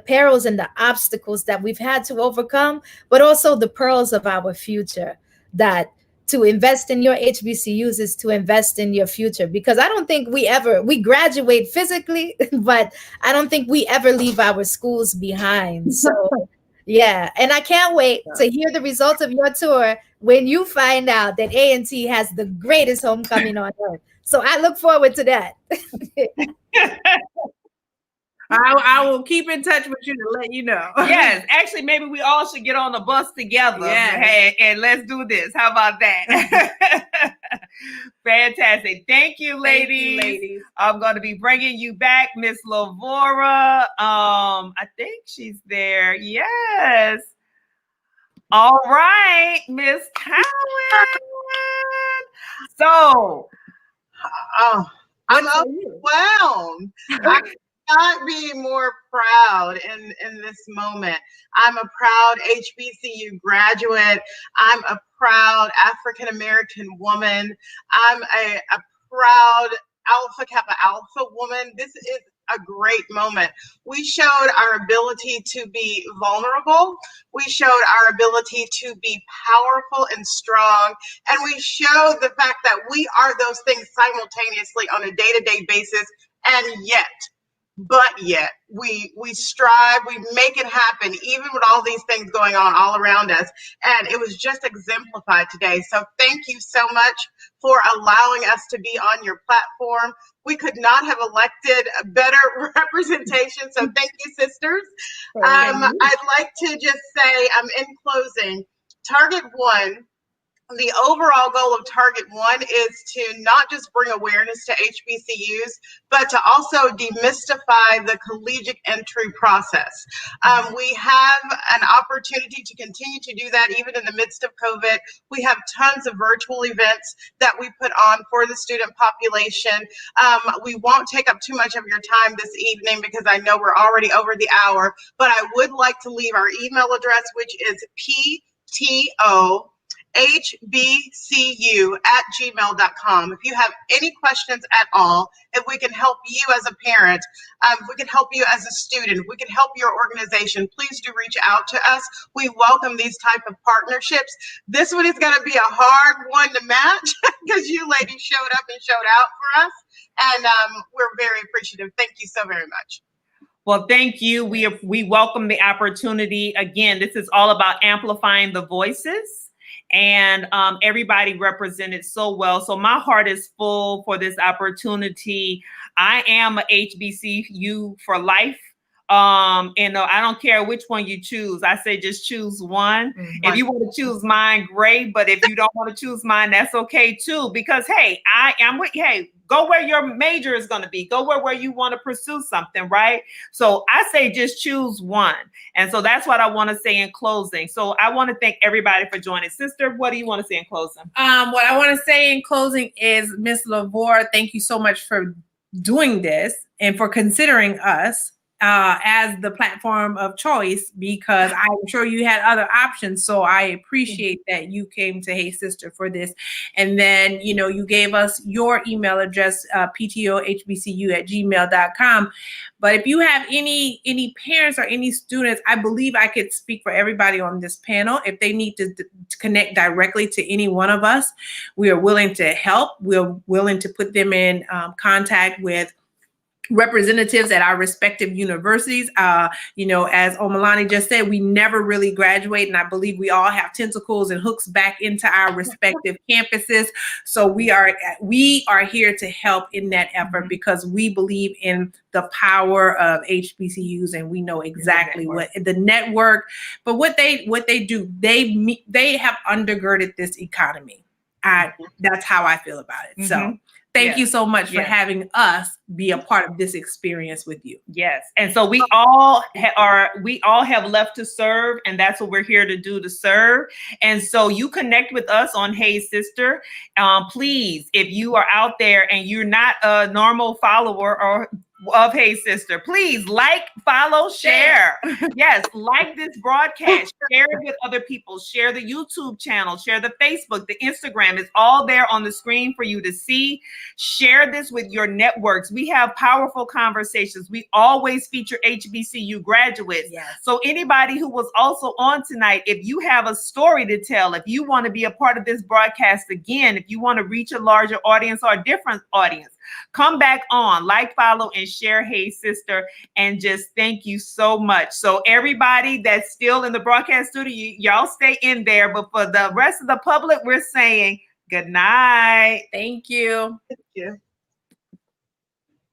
perils and the obstacles that we've had to overcome, but also the pearls of our future. That to invest in your HBCUs is to invest in your future, because I don't think we graduate physically, but I don't think we ever leave our schools behind. So yeah, and I can't wait to hear the results of your tour when you find out that A&T has the greatest homecoming on earth. So I look forward to that. I will keep in touch with you to let you know. Yes, actually, maybe we all should get on a bus together. Yes. Hey, and let's do this. How about that? Fantastic. Thank you, ladies. Thank you, ladies. I'm going to be bringing you back, Miss Lavora. I think she's there. Yes. All right, Miss Cowan. So, I'm overwhelmed. I could not be more proud in this moment. I'm a proud HBCU graduate. I'm a proud African American woman. I'm a proud Alpha Kappa Alpha woman. This is a great moment. We showed our ability to be vulnerable. We showed our ability to be powerful and strong. And we showed the fact that we are those things simultaneously on a day-to-day basis And yet, we strive, we make it happen, even with all these things going on all around us. And it was just exemplified today. So thank you so much for allowing us to be on your platform. We could not have elected a better representation. So thank you, sisters. I'd like to just say, in closing, Target One, the overall goal of Target One is to not just bring awareness to HBCUs, but to also demystify the collegiate entry process. We have an opportunity to continue to do that even in the midst of COVID. We have tons of virtual events that we put on for the student population. We won't take up too much of your time this evening because I know we're already over the hour, but I would like to leave our email address, which is ptohbcu@gmail.com. If you have any questions at all, if we can help you as a parent, if we can help you as a student, if we can help your organization, please do reach out to us. We welcome these type of partnerships. This one is going to be a hard one to match because you ladies showed up and showed out for us, and we're very appreciative. Thank you so very much. Well, thank you. We welcome the opportunity. Again, this is all about amplifying the voices, and everybody represented so well. So my heart is full for this opportunity. I am a HBCU for life. And I don't care which one you choose. I say just choose one. If you want to choose mine, great. But if you don't want to choose mine, that's okay too. Because hey, go where your major is going to be. Go where you want to pursue something, right? So I say just choose one. And so that's what I want to say in closing. So I want to thank everybody for joining. Sister, what do you want to say in closing? What I want to say in closing is, Ms. Lavore, thank you so much for doing this and for considering us as the platform of choice, because I'm sure you had other options. So I appreciate that you came to Hey Sister for this. And then, you gave us your email address, ptohbcu@gmail.com. But if you have any parents or any students, I believe I could speak for everybody on this panel. If they need to connect directly to any one of us, we are willing to help. We're willing to put them in contact with representatives at our respective universities. As Omalani just said, we never really graduate, and I believe we all have tentacles and hooks back into our respective campuses. So we are here to help in that effort because we believe in the power of HBCUs, and we know exactly what the network. But what they do, they have undergirded this economy. That's how I feel about it. So. Thank you so much for having us be a part of this experience with you. Yes. And so we all have left to serve, and that's what we're here to do, to serve. And so you connect with us on Hey Sister. Please, if you are out there and you're not a normal follower of Hey Sister, please like, follow, share. Yes, like this broadcast, share it with other people, share the YouTube channel, share the Facebook, the Instagram. It's all there on the screen for you to see. Share this with your networks. We have powerful conversations. We always feature HBCU graduates. Yes. So anybody who was also on tonight, if you have a story to tell, if you want to be a part of this broadcast again, if you want to reach a larger audience or a different audience, come back on, like, follow, and share Hey Sister, and just thank you so much. So everybody that's still in the broadcast studio, y'all stay in there. But for the rest of the public, we're saying good night. Thank you. Thank you.